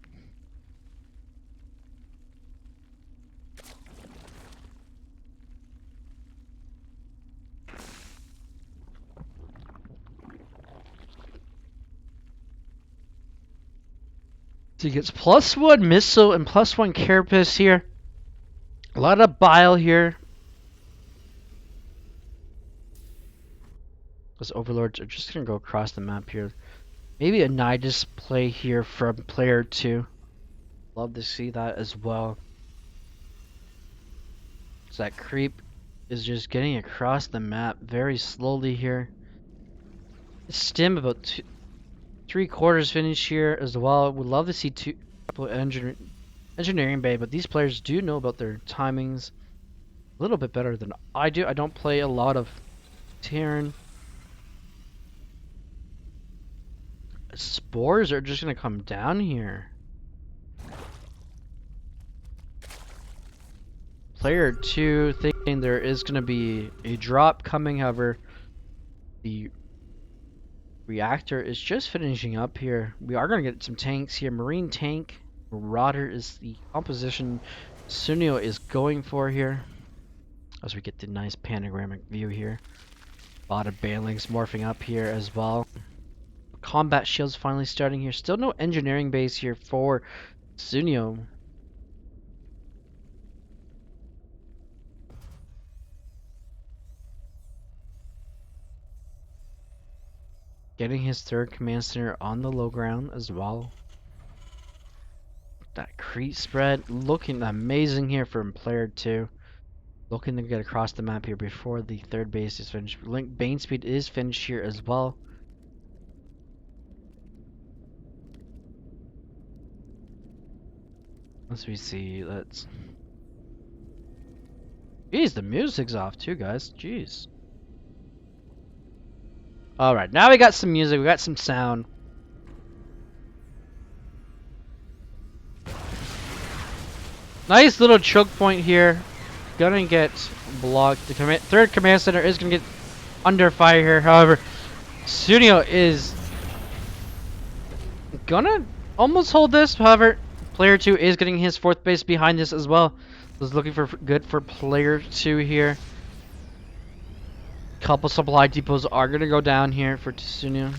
Speaker 2: So he gets +1 missile and +1 carapace here. A lot of bile here. Those overlords are just gonna go across the map here. Maybe a Nidus play here from player 2. Love to see that as well. So that creep is just getting across the map very slowly here. Stim about 3/4 finished here as well. Would love to see two engineering bay, but these players do know about their timings a little bit better than I do. I don't play a lot of Terran. Spores are just gonna come down here. Player 2 thinking there is gonna be a drop coming, however, the reactor is just finishing up here. We are gonna get some tanks here. Marine tank, Marauder is the composition Sunio is going for here. As we get the nice panoramic view here. A lot of banelings morphing up here as well. Combat shields finally starting here. Still no engineering base here for Sunio. Getting his third command center on the low ground as well. That creep spread looking amazing here from player 2. Looking to get across the map here before the third base is finished. Link Bane speed is finished here as well. As we see, let's... Jeez, the music's off too, guys. Jeez. Alright, now we got some music, we got some sound. Nice little choke point here. Gonna get blocked. The third command center is gonna get under fire here. However, Sunio is gonna almost hold this. However, player 2 is getting his fourth base behind this as well. Was looking for good for player 2 here. Couple supply depots are gonna go down here for Sunio.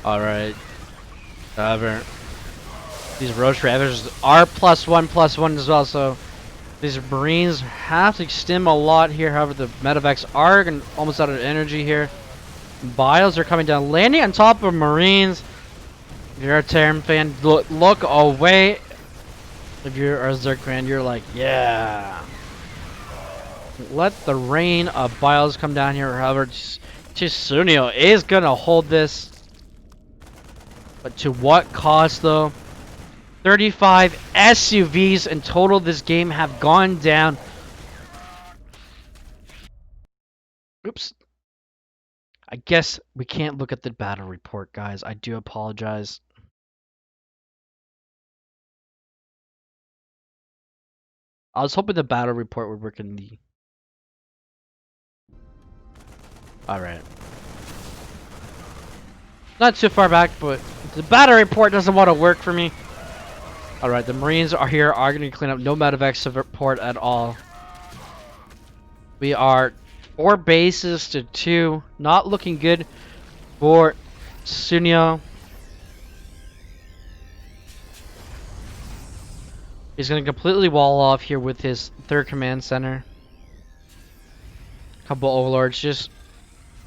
Speaker 2: Alright. However, these Roach Ravagers are +1/+1 as well, so these Marines have to stim a lot here. However, the Medevacs are almost out of energy here. Biles are coming down, landing on top of Marines. If you're a Terran fan, look away. If you're a Zerg fan, you're like, yeah. Let the rain of Biles come down here. However, Sunio is gonna hold this. But to what cost, though? 35 SUVs in total this game have gone down. Oops. I guess we can't look at the battle report, guys. I do apologize. I was hoping the battle report would work in the... Alright. Not too far back, but the battle report doesn't want to work for me. Alright, the Marines are here, are going to clean up. No medevac support at all. We are 4 bases to 2. Not looking good for Sunio. He's going to completely wall off here with his third command center. Couple overlords just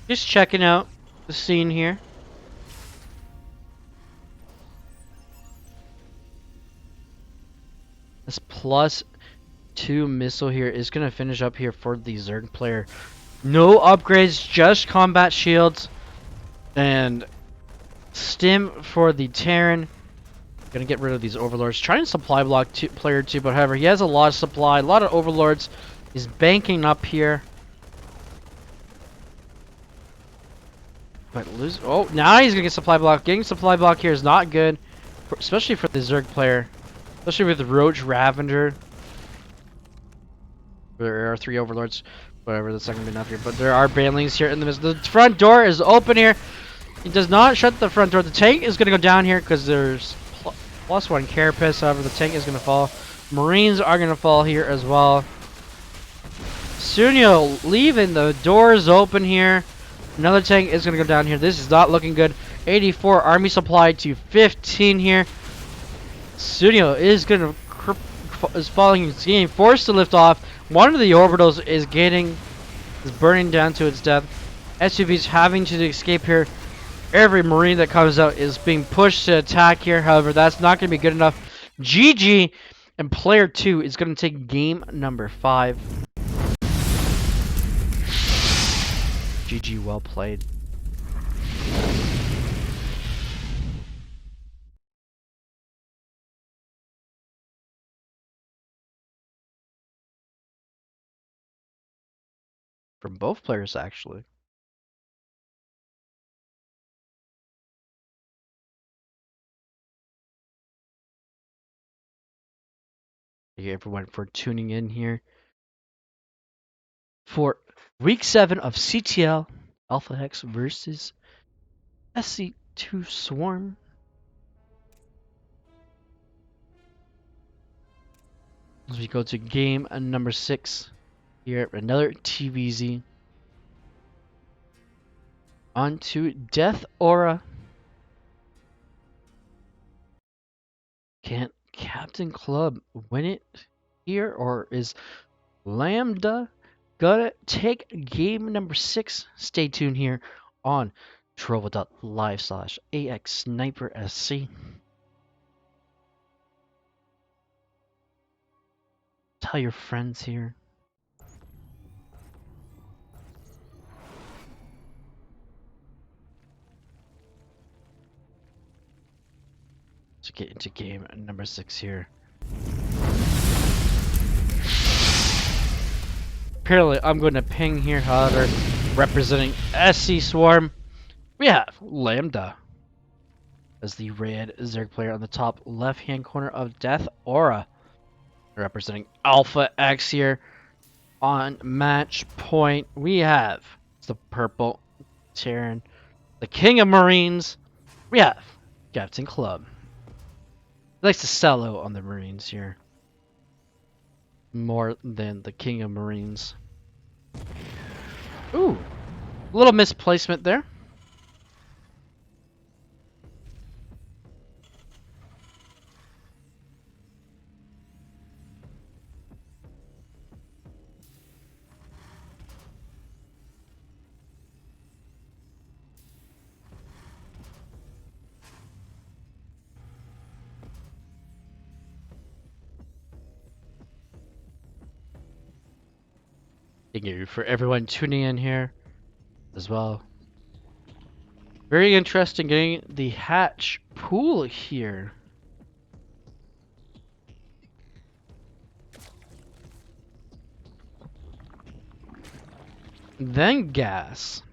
Speaker 2: checking out the scene here. This +2 missile here is going to finish up here for the Zerg player. No upgrades, just combat shields. And stim for the Terran. Going to get rid of these overlords. Trying to supply block player 2, but however, he has a lot of supply, a lot of overlords. He's banking up here. But lose. Oh, now he's going to get supply block. Getting supply block here is not good, especially for the Zerg player. Especially with Roach Ravager. There are 3 overlords. Whatever, that's not going to be enough here. But there are banelings here in the midst. The front door is open here. He does not shut the front door. The tank is going to go down here because there's +1 carapace. However, the tank is going to fall. Marines are going to fall here as well. Sunio leaving the doors open here. Another tank is going to go down here. This is not looking good. 84 army supply to 15 here. Sunio is going to is falling. It's getting forced to lift off. One of the orbitals is burning down to its death. SUV's having to escape here. Every Marine that comes out is being pushed to attack here. However, that's not going to be good enough. GG, and player 2 is going to take game number 5. GG, well played. From both players, actually. Thank you everyone for tuning in here for week 7 of CTL Alpha Hex versus SC2Swarm. As we go to game number 6 here, another TVZ. On to Death Aura. Can't Captain Club win it here, or is Lambda gonna take game number 6? Stay tuned here on trovo.live/AXSniperSC. Tell your friends here. Let's get into game number 6 here. Apparently, I'm going to ping here, however, representing SC2Swarm, we have Lambda as the red Zerg player on the top left-hand corner of Death Aura. Representing Alpha X here on match point. We have the purple Terran, the King of Marines. We have Captain Club. He likes to solo on the Marines here more than the King of Marines. Ooh, a little misplacement there. Thank you for everyone tuning in here as well. Very interesting getting the hatch pool here. Then gas.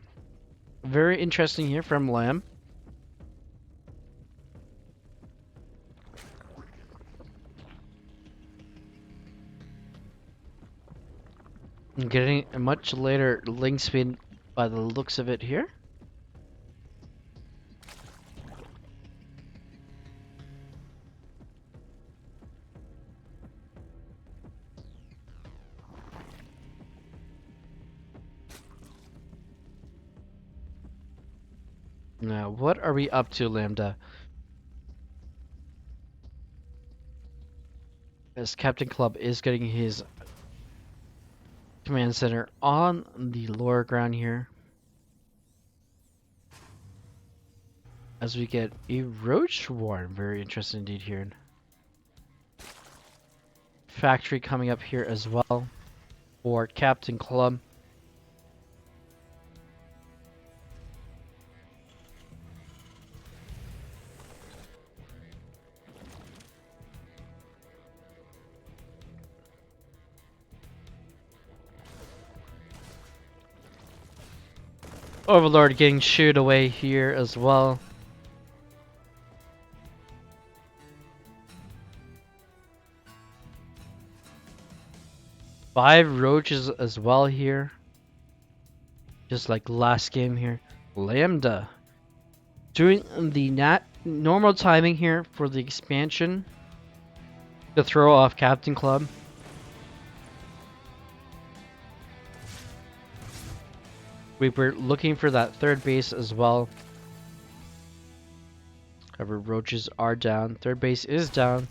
Speaker 2: Very interesting here from Lamb. Getting a much later link speed by the looks of it here. Now, what are we up to, Lambda? As Captain Club is getting his command center on the lower ground here. As we get a Roach Swarm, very interesting indeed here. Factory coming up here as well for Captain Club. Overlord getting shooed away here as well. Five roaches as well here. Just like last game here. Lambda doing the normal timing here for the expansion to throw off Captain Club. We were looking for that third base as well. However, roaches are down. Third base is down.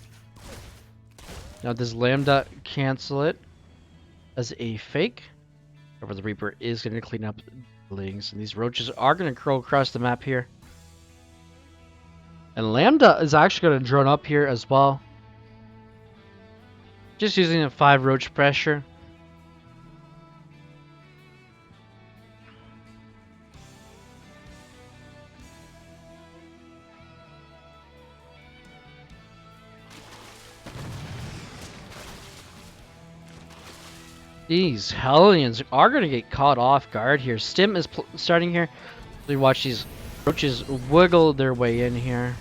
Speaker 2: Now does Lambda cancel it as a fake? However, the Reaper is going to clean up lings, and these roaches are going to curl across the map here. And Lambda is actually going to drone up here as well. Just using a 5 roach pressure. These Hellions are going to get caught off guard here. Stim is starting here. We watch these roaches wiggle their way in here.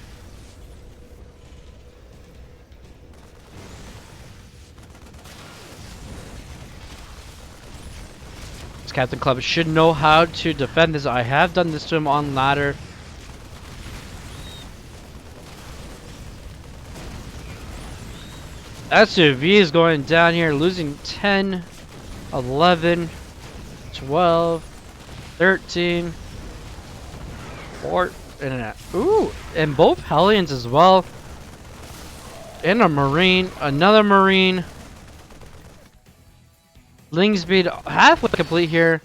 Speaker 2: This Captain Club should know how to defend this. I have done this to him on ladder. SUV is going down here, losing 10, 11, 12, 13, 4, and both Hellions as well. And a Marine, another Marine. Ling speed halfway complete here.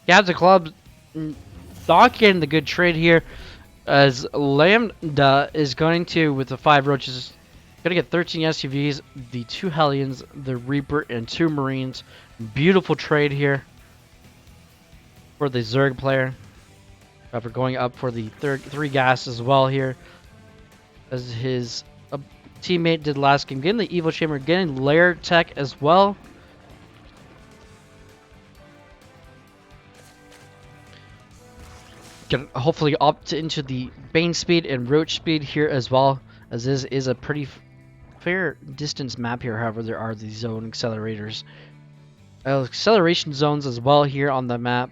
Speaker 2: Captain Club not getting the good trade here, as Lambda is going to, with the 5 roaches, gonna get 13 SUVs, the 2 Hellions, the Reaper, and 2 Marines. Beautiful trade here for the Zerg player. After going up for the 3 gas as well here, as his teammate did last game. Getting the Evo Chamber, getting Lair Tech as well. Can hopefully opt into the Bane speed and Roach speed here as well, as this is a pretty fair distance map here. However, there are the zone accelerators, acceleration zones as well here on the map.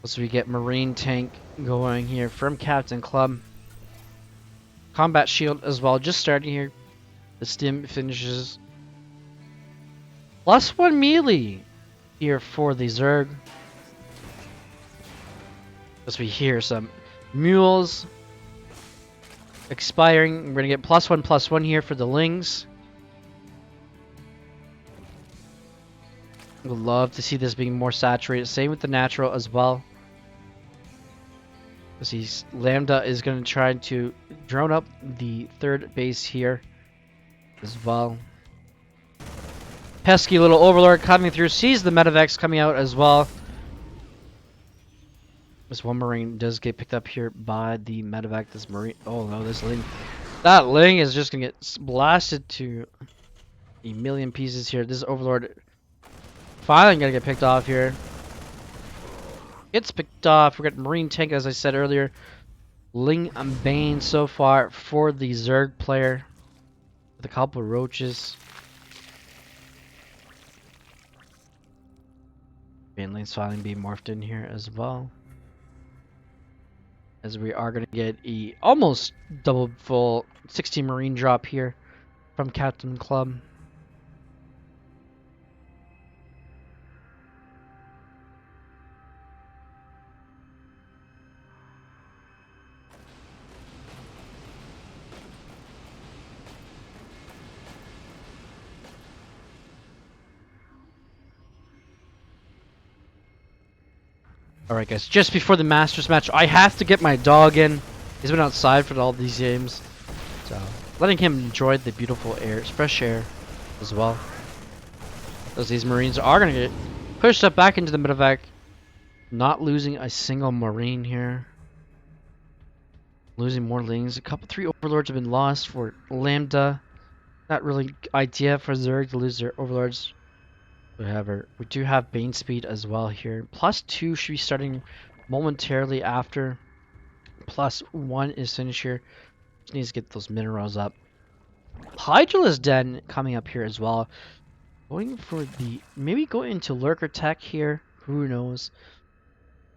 Speaker 2: So we get Marine tank going here from Captain Club. Combat shield as well, just starting here. The stim finishes. +1 melee here for the Zerg. As we hear some mules expiring, we're gonna get +1/+1 here for the Lings. Would love to see this being more saturated. Same with the natural as well. As Lambda is going to try to drone up the 3rd base here as well. Pesky little Overlord coming through, sees the Medivacs coming out as well. This one Marine does get picked up here by the Medivac. This Marine, oh no, this Ling. That Ling is just going to get blasted to a million pieces here. This Overlord finally going to get picked off here. Gets picked off. We got Marine tank, as I said earlier. Ling and Bane so far for the Zerg player, with a couple of roaches. Bane Ling's finally being morphed in here as well, as we are going to get a almost double full 16 Marine drop here from Captain Club. Alright guys, just before the Masters match, I have to get my dog in. He's been outside for all these games, so letting him enjoy the beautiful air, fresh air as well. As these Marines are going to get pushed up back into the Medivac. Not losing a single Marine here. Losing more Lings. 3 Overlords have been lost for Lambda. Not really idea for Zerg to lose their Overlords. However, we do have Bane speed as well here. +2 should be starting momentarily after. +1 is finished here. Just needs to get those minerals up. Hydralisk Den coming up here as well. Going for the, maybe go into Lurker Tech here. Who knows?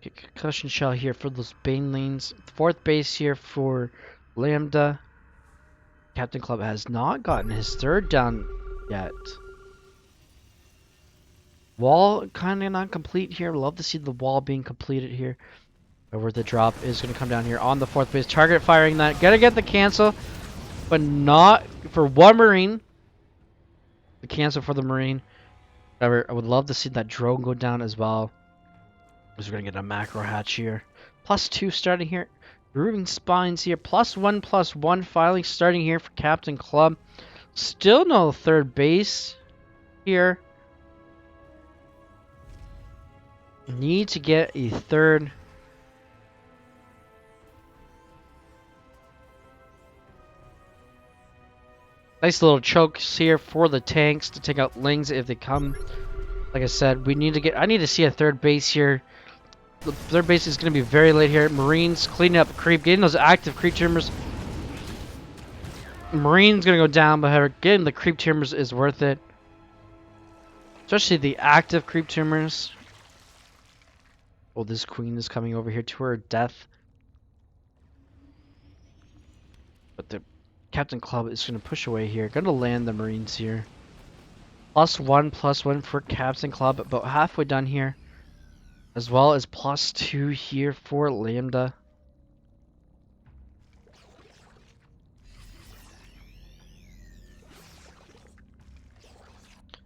Speaker 2: Get Concussion Shell here for those Bane lanes. 4th base here for Lambda. Captain Club has not gotten his 3rd down yet. Wall kind of not complete here. Love to see the wall being completed here. Over the drop is going to come down here on the 4th base. Target firing that. Gotta get the cancel. but not for one Marine. The cancel for the Marine. However, I would love to see that drone go down as well. Because we're going to get a macro hatch here. +2 starting here. Grooving spines here. +1/+1 finally starting here for Captain Club. Still no third base here. Need to get a third. Nice little chokes here for the tanks to take out Lings if they come. Like I said, I need to see a third base here. The third base is going to be very late here. Marines cleaning up creep, getting those active creep tumors. Marine's going to go down, but however, getting the creep tumors is worth it. Especially the active creep tumors. Oh, this queen is coming over here to her death. But the Captain Club is going to push away here. Going to land the Marines here. +1/+1 for Captain Club. About halfway done here. As well as +2 here for Lambda.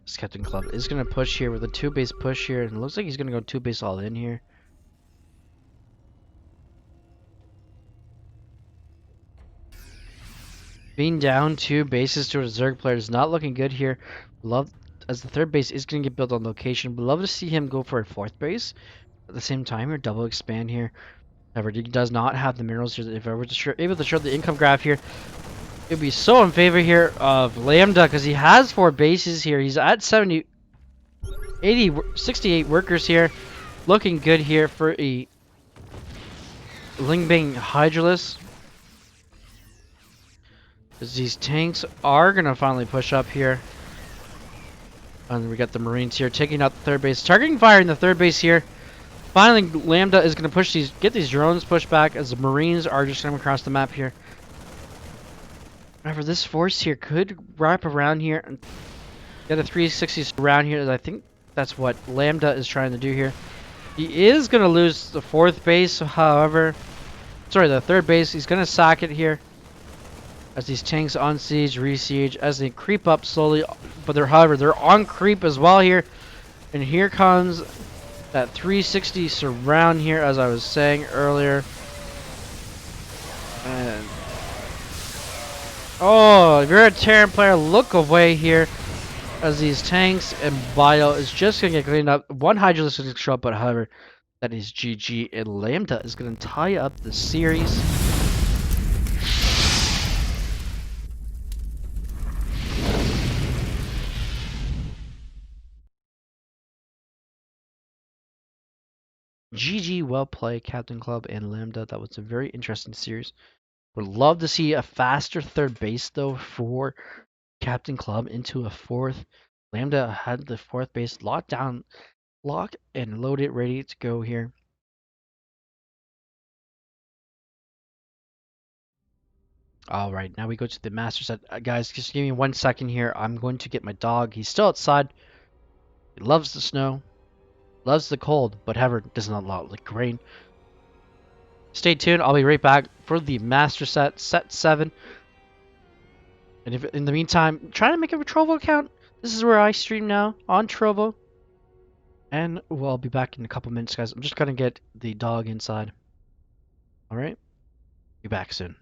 Speaker 2: This Captain Club is going to push here with a 2-base push here. And it looks like he's going to go 2-base all in here. Being down 2 bases to a Zerg player is not looking good here. Love as the third base is going to get built on location. But love to see him go for a 4th base at the same time or double expand here. However, he does not have the minerals here. If I were able to show the income graph here, it would be so in favor here of Lambda because he has 4 bases here. He's at 70, 80, 68 workers here. Looking good here for a Lingbang Hydralisk. As these tanks are going to finally push up here. And we got the Marines here taking out the third base. Targeting fire in the third base here. Finally, Lambda is going to push get these drones pushed back as the Marines are just coming across the map here. However, this force here could wrap around here and get a 360 around here. I think that's what Lambda is trying to do here. He is going to lose the 4th base, however. Sorry, the 3rd base. He's going to sack it here. As these tanks on siege, re-siege, as they creep up slowly, but they're on creep as well here. And here comes that 360 surround here, as I was saying earlier. And oh, if you're a Terran player, look away here, as these tanks and bio is just gonna get cleaned up. One Hydralisk is gonna show up, but however, that is GG, and Lambda is gonna tie up the series. GG, well played, Captain Club and Lambda. That was a very interesting series. Would love to see a faster third base, though, for Captain Club into a 4th. Lambda had the 4th base locked down, locked and loaded, ready to go here. Alright, now we go to the master set. Guys, just give me 1 second here. I'm going to get my dog. He's still outside. He loves the snow. Loves the cold, but however, does not like rain. Stay tuned. I'll be right back for the master set, set 7. And if in the meantime, try to make a Trovo account. This is where I stream now on Trovo. And we'll be back in a couple minutes, guys. I'm just gonna get the dog inside. Alright? Be back soon.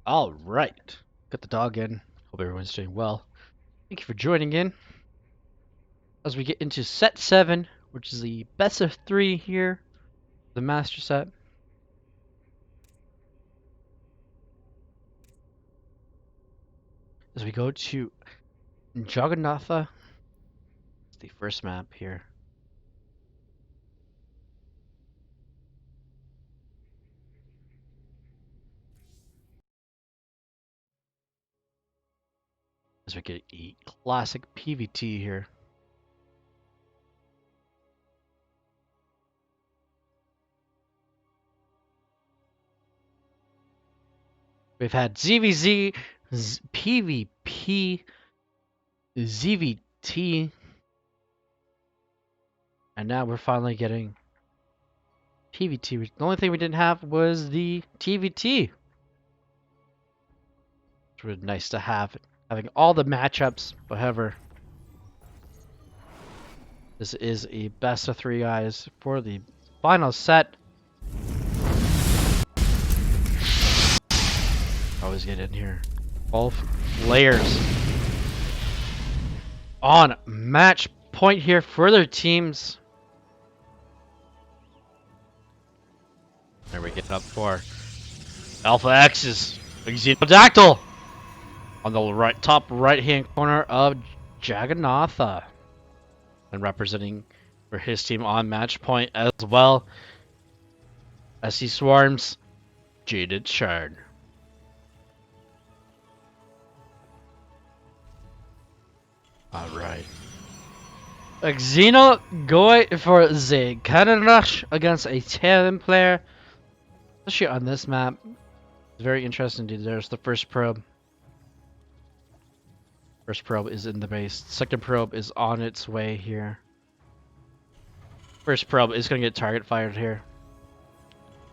Speaker 2: All right. Got the dog in. Hope everyone's doing well. Thank you for joining in as we get into set 7, which is the best of 3 here, the master set. As we go to Jagannatha, it's the first map here. As we get a classic PVT here. We've had ZVZ, PvP, ZVT, and now we're finally getting PVT. The only thing we didn't have was the TVT. Which was nice to have, having all the matchups. However, this is a best of 3 guys for the final set. Always get in here. Both layers on match point here for their teams. There we get up for Alpha X's Xenodactyl on the top right hand corner of Jagannatha. And representing for his team on match point as well, SC2Swarm's Jaded Shard. Alright. Xeno going for the cannon rush against a Talon player. Especially on this map. It's very interesting, dude. There's the first probe. First probe is in the base. Second probe is on its way here. First probe is going to get target fired here.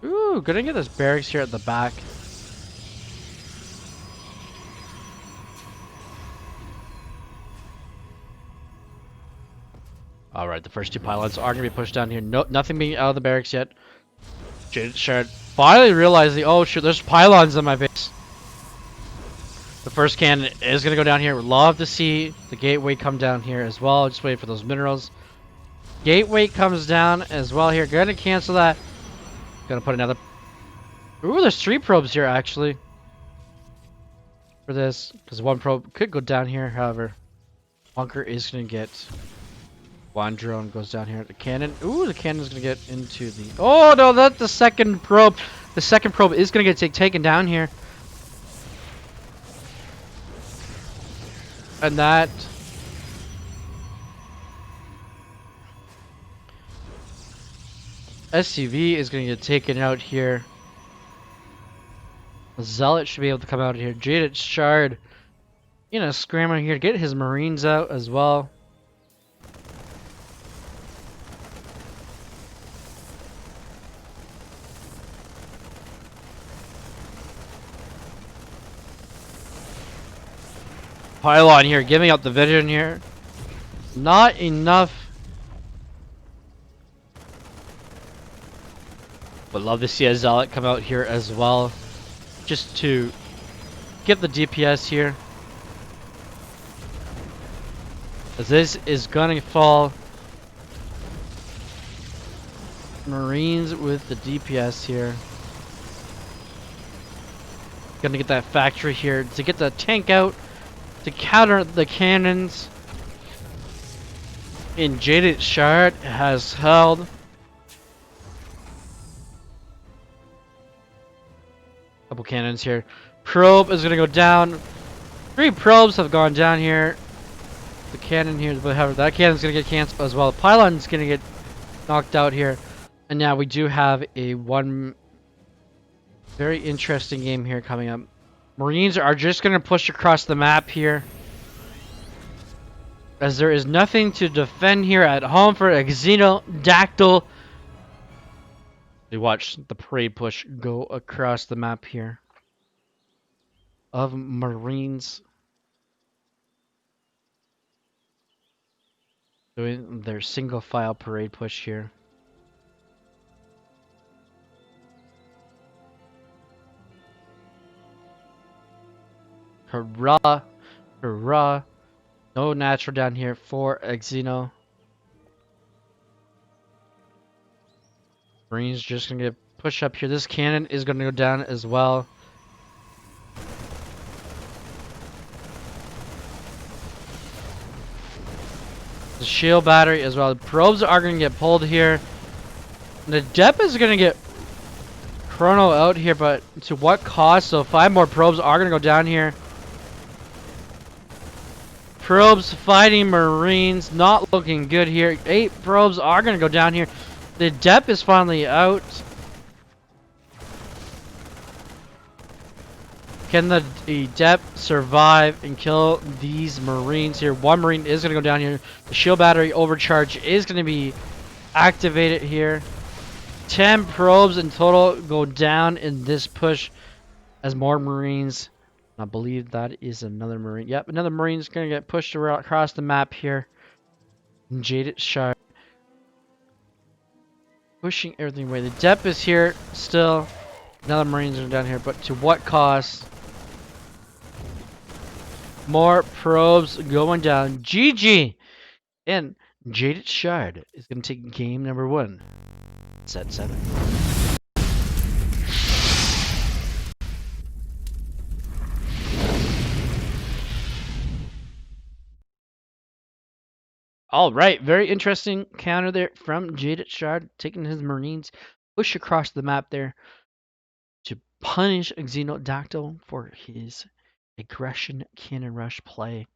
Speaker 2: Ooh, gonna get this barracks here at the back. Alright, the first 2 pylons are going to be pushed down here. No, nothing being out of the barracks yet. Jaded Shard finally realizing, oh shit, there's pylons in my base. The first cannon is going to go down here. We'd love to see the gateway come down here as well. Just wait for those minerals. Gateway comes down as well here. Going to cancel that. Going to put another... Ooh, there's 3 probes here actually. For this. Because 1 probe could go down here. However, bunker is going to get... 1 drone goes down here. The cannon. Ooh, the cannon is going to get into the... Oh no, that's the second probe. The second probe is going to get taken down here. And that... SCV is going to get taken out here. Zealot should be able to come out here. Jaded Shard, you know, scrambling here to get his Marines out as well. Pylon here, giving up the vision here. Not enough. Would love to see a Zealot come out here as well. Just to get the DPS here. As this is gonna fall. Marines with the DPS here. Gonna get that factory here to get the tank out. To counter the cannons. And Jaded Shard has held. Couple cannons here. Probe is gonna go down. 3 probes have gone down here. The cannon here, but however, that cannon's gonna get canceled as well. The pylon's gonna get knocked out here. And now we do have a one very interesting game here coming up. Marines are just gonna push across the map here. As there is nothing to defend here at home for Xenodactyl. They watch the parade push go across the map here of Marines doing their single file parade push here. Hurrah! Hurrah! No natural down here for Xeno. Marines just gonna get pushed up here. This cannon is gonna go down as well. The shield battery as well. The probes are gonna get pulled here. The depth is gonna get chrono out here, but to what cost? So 5 more probes are gonna go down here. Probes fighting Marines, not looking good here. 8 probes are gonna go down here. The depth is finally out. Can the depth survive and kill these Marines here? 1 Marine is gonna go down here. The shield battery overcharge is gonna be activated here. 10 probes in total go down in this push as more Marines. I believe that is another Marine. Yep, another Marine's going to get pushed across the map here. Jaded Shard. Pushing everything away. The depth is here still. Another Marines are down here, but to what cost? More probes going down. GG! And Jaded Shard is going to take game number 1. Set 7. All right, very interesting counter there from Jaded Shard, taking his Marines, push across the map there to punish Xenodactyl for his aggression cannon rush play.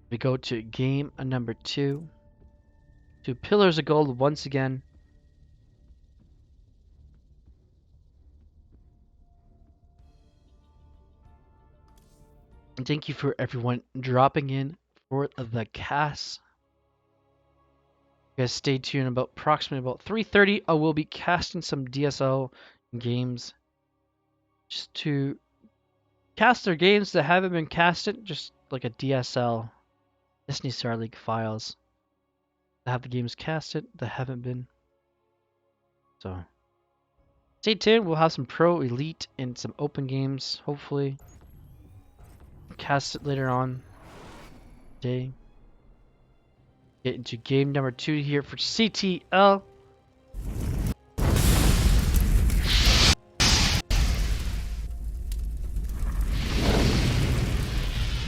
Speaker 2: We go to game number 2. 2 Pillars of Gold once again. And thank you for everyone dropping in for the cast. You guys stay tuned. About approximately about 3:30, I will be casting some DSL games just to cast their games that haven't been casted, just like a DSL, Destiny Star League files. That have the games casted that haven't been. So stay tuned. We'll have some Pro Elite and some open games, hopefully. Cast it later on today. Get into game number 2 here for CTL.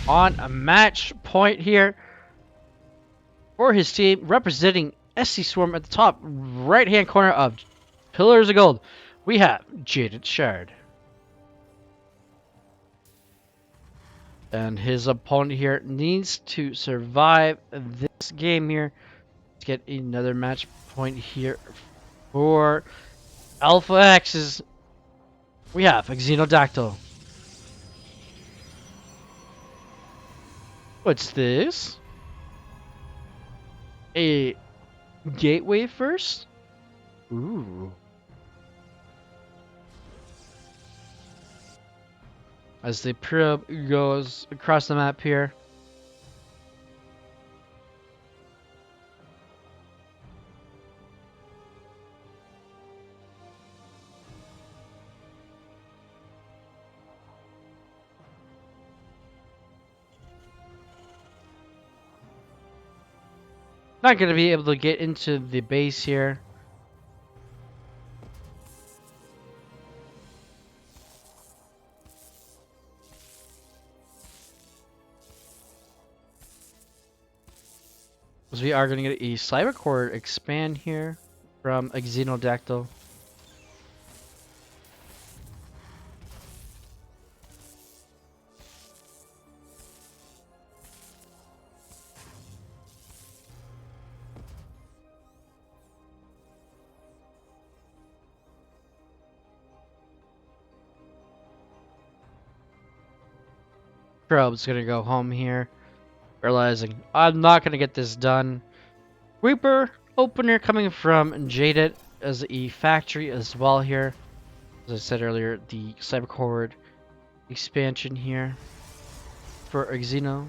Speaker 2: On a match point here for his team, representing SC2Swarm at the top right hand corner of Pillars of Gold, we have Jaded Shard. And his opponent here needs to survive this game here. Let's get another match point here for Alpha X's. We have Xenodactyl. What's this? A gateway first? Ooh. As the probe goes across the map here. Not going to be able to get into the base here. So we are going to get a Cyber Core expand here from a Xenodactyl. Probe's going to go home here, realizing I'm not going to get this done. Reaper opener coming from Jaded as a factory as well here. As I said earlier, the Cyber Core expansion here for Xeno.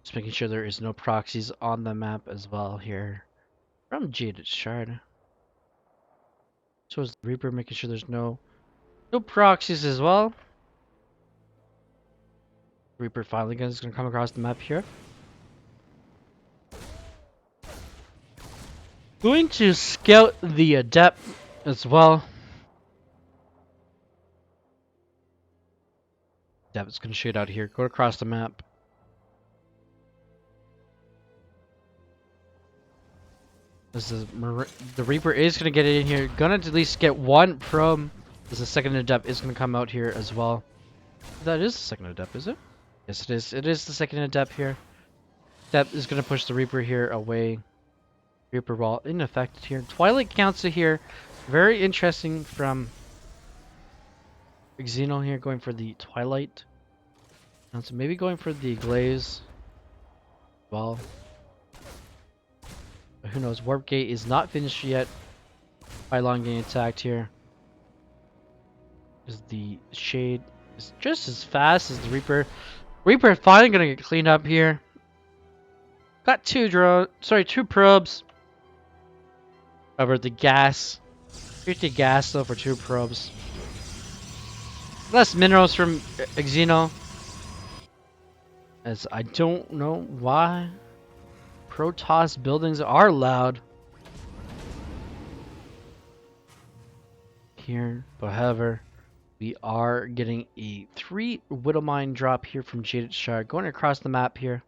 Speaker 2: Just making sure there is no proxies on the map as well here from Jaded Shard. So is the Reaper, making sure there's no proxies as well. Reaper finally is gonna come across the map here. Going to scout the Adept as well. Adept's gonna shoot out here. Go across the map. This is the Reaper is gonna get in here. Gonna at least get one probe. This the second Adept is gonna come out here as well. That is the second Adept, is it? Yes, it is. It is the second Adept here. Adept is gonna push the Reaper here away. Reaper wall ineffective here. Twilight Council here. Very interesting from Xeno here, going for the Twilight. And so maybe going for the Glaze. Well, but who knows? Warp Gate is not finished yet. Pylon getting attacked here. Is the Shade is just as fast as the Reaper. Reaper finally gonna get cleaned up here. Got two probes. However, the gas. Here's the gas though for two probes. Less minerals from Xeno. As I don't know why Protoss buildings are loud here, but however, we are getting a 3 Widowmine drop here from Jaded Shard going across the map here.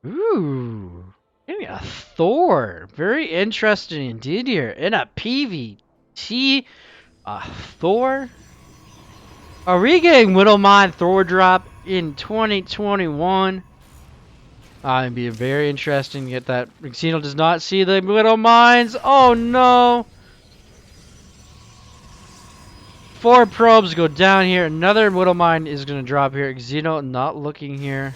Speaker 2: Ooh, getting a Thor. Very interesting indeed here. In a PvT, a Thor. Are we getting Widowmine Thor drop in 2021? It'd be very interesting to get that. Xeno does not see the Widowmines. Oh no! 4 probes go down here. Another Widowmine is going to drop here. Xeno not looking here.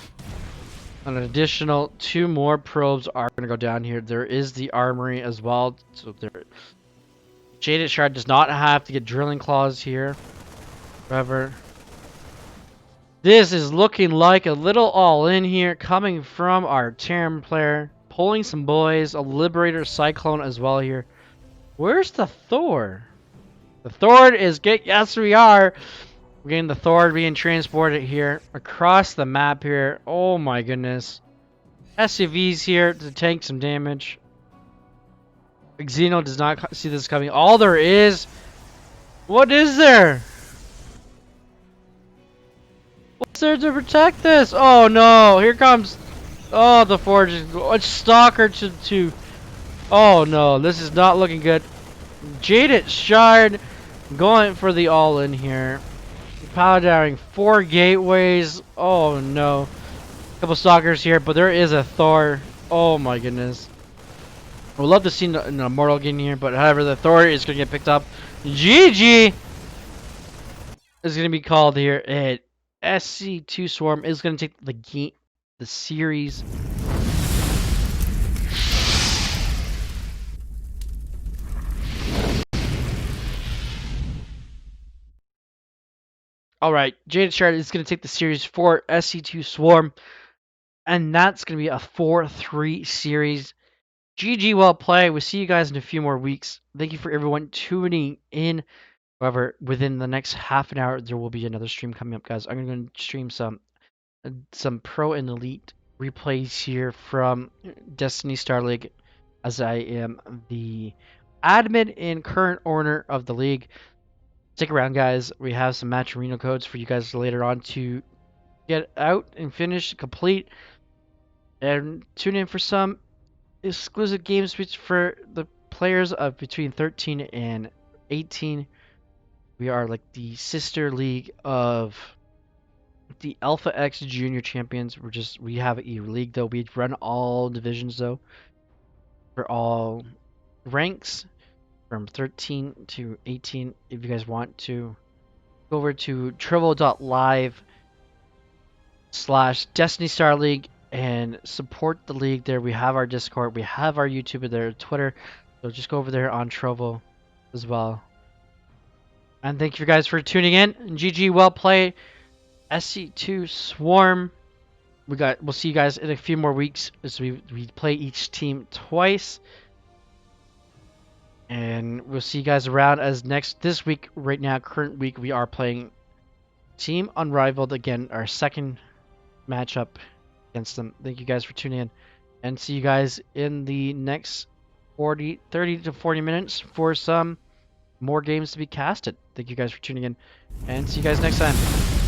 Speaker 2: An additional 2 more probes are going to go down here. There is the armory as well. So there, Jaded Shard does not have to get drilling claws here. However, this is looking like a little all in here coming from our Terran player. Pulling some boys. A Liberator Cyclone as well here. Where's the Thor? The Thor is yes we are. We're getting the Thor being transported here across the map here. Oh my goodness. SUVs here to tank some damage. Xeno does not see this coming. All there is. What is there? What's there to protect this? Oh no. Here comes. Oh, the Forge. It's Stalker to. Oh no. This is not looking good. Jaded Shard going for the all in here. Powdering 4 gateways. Oh no. Couple stalkers here, but there is a Thor. Oh my goodness. I would love to see an Immortal getting here, but however, the Thor is going to get picked up. GG is going to be called here. And SC2Swarm is going to take the series. Alright, Jaded Shard is going to take the series for SC2Swarm. And that's going to be a 4-3 series. GG, well played. We'll see you guys in a few more weeks. Thank you for everyone tuning in. However, within the next half an hour, there will be another stream coming up, guys. I'm going to stream some Pro and Elite replays here from Destiny Star League, as I am the admin and current owner of the league. Stick around, guys. We have some match arena codes for you guys later on to get out and finish, complete, and tune in for some exclusive games for the players of between 13 and 18. We are like the sister league of the Alpha X Junior Champions. We have a league though. We run all divisions though. For all ranks from 13 to 18. If you guys want to go over to triple.live/Destiny Star League and support the league there. We have our Discord, we have our YouTube there, Twitter. So just go over there on Trovo as well. And thank you guys for tuning in. GG, well played. SC2Swarm. We'll see you guys in a few more weeks as we play each team twice. And we'll see you guys around as this week, right now, current week, we are playing Team Unrivaled again, our second matchup against them. Thank you guys for tuning in. And see you guys in the next 30 to 40 minutes for some more games to be casted. Thank you guys for tuning in. And see you guys next time.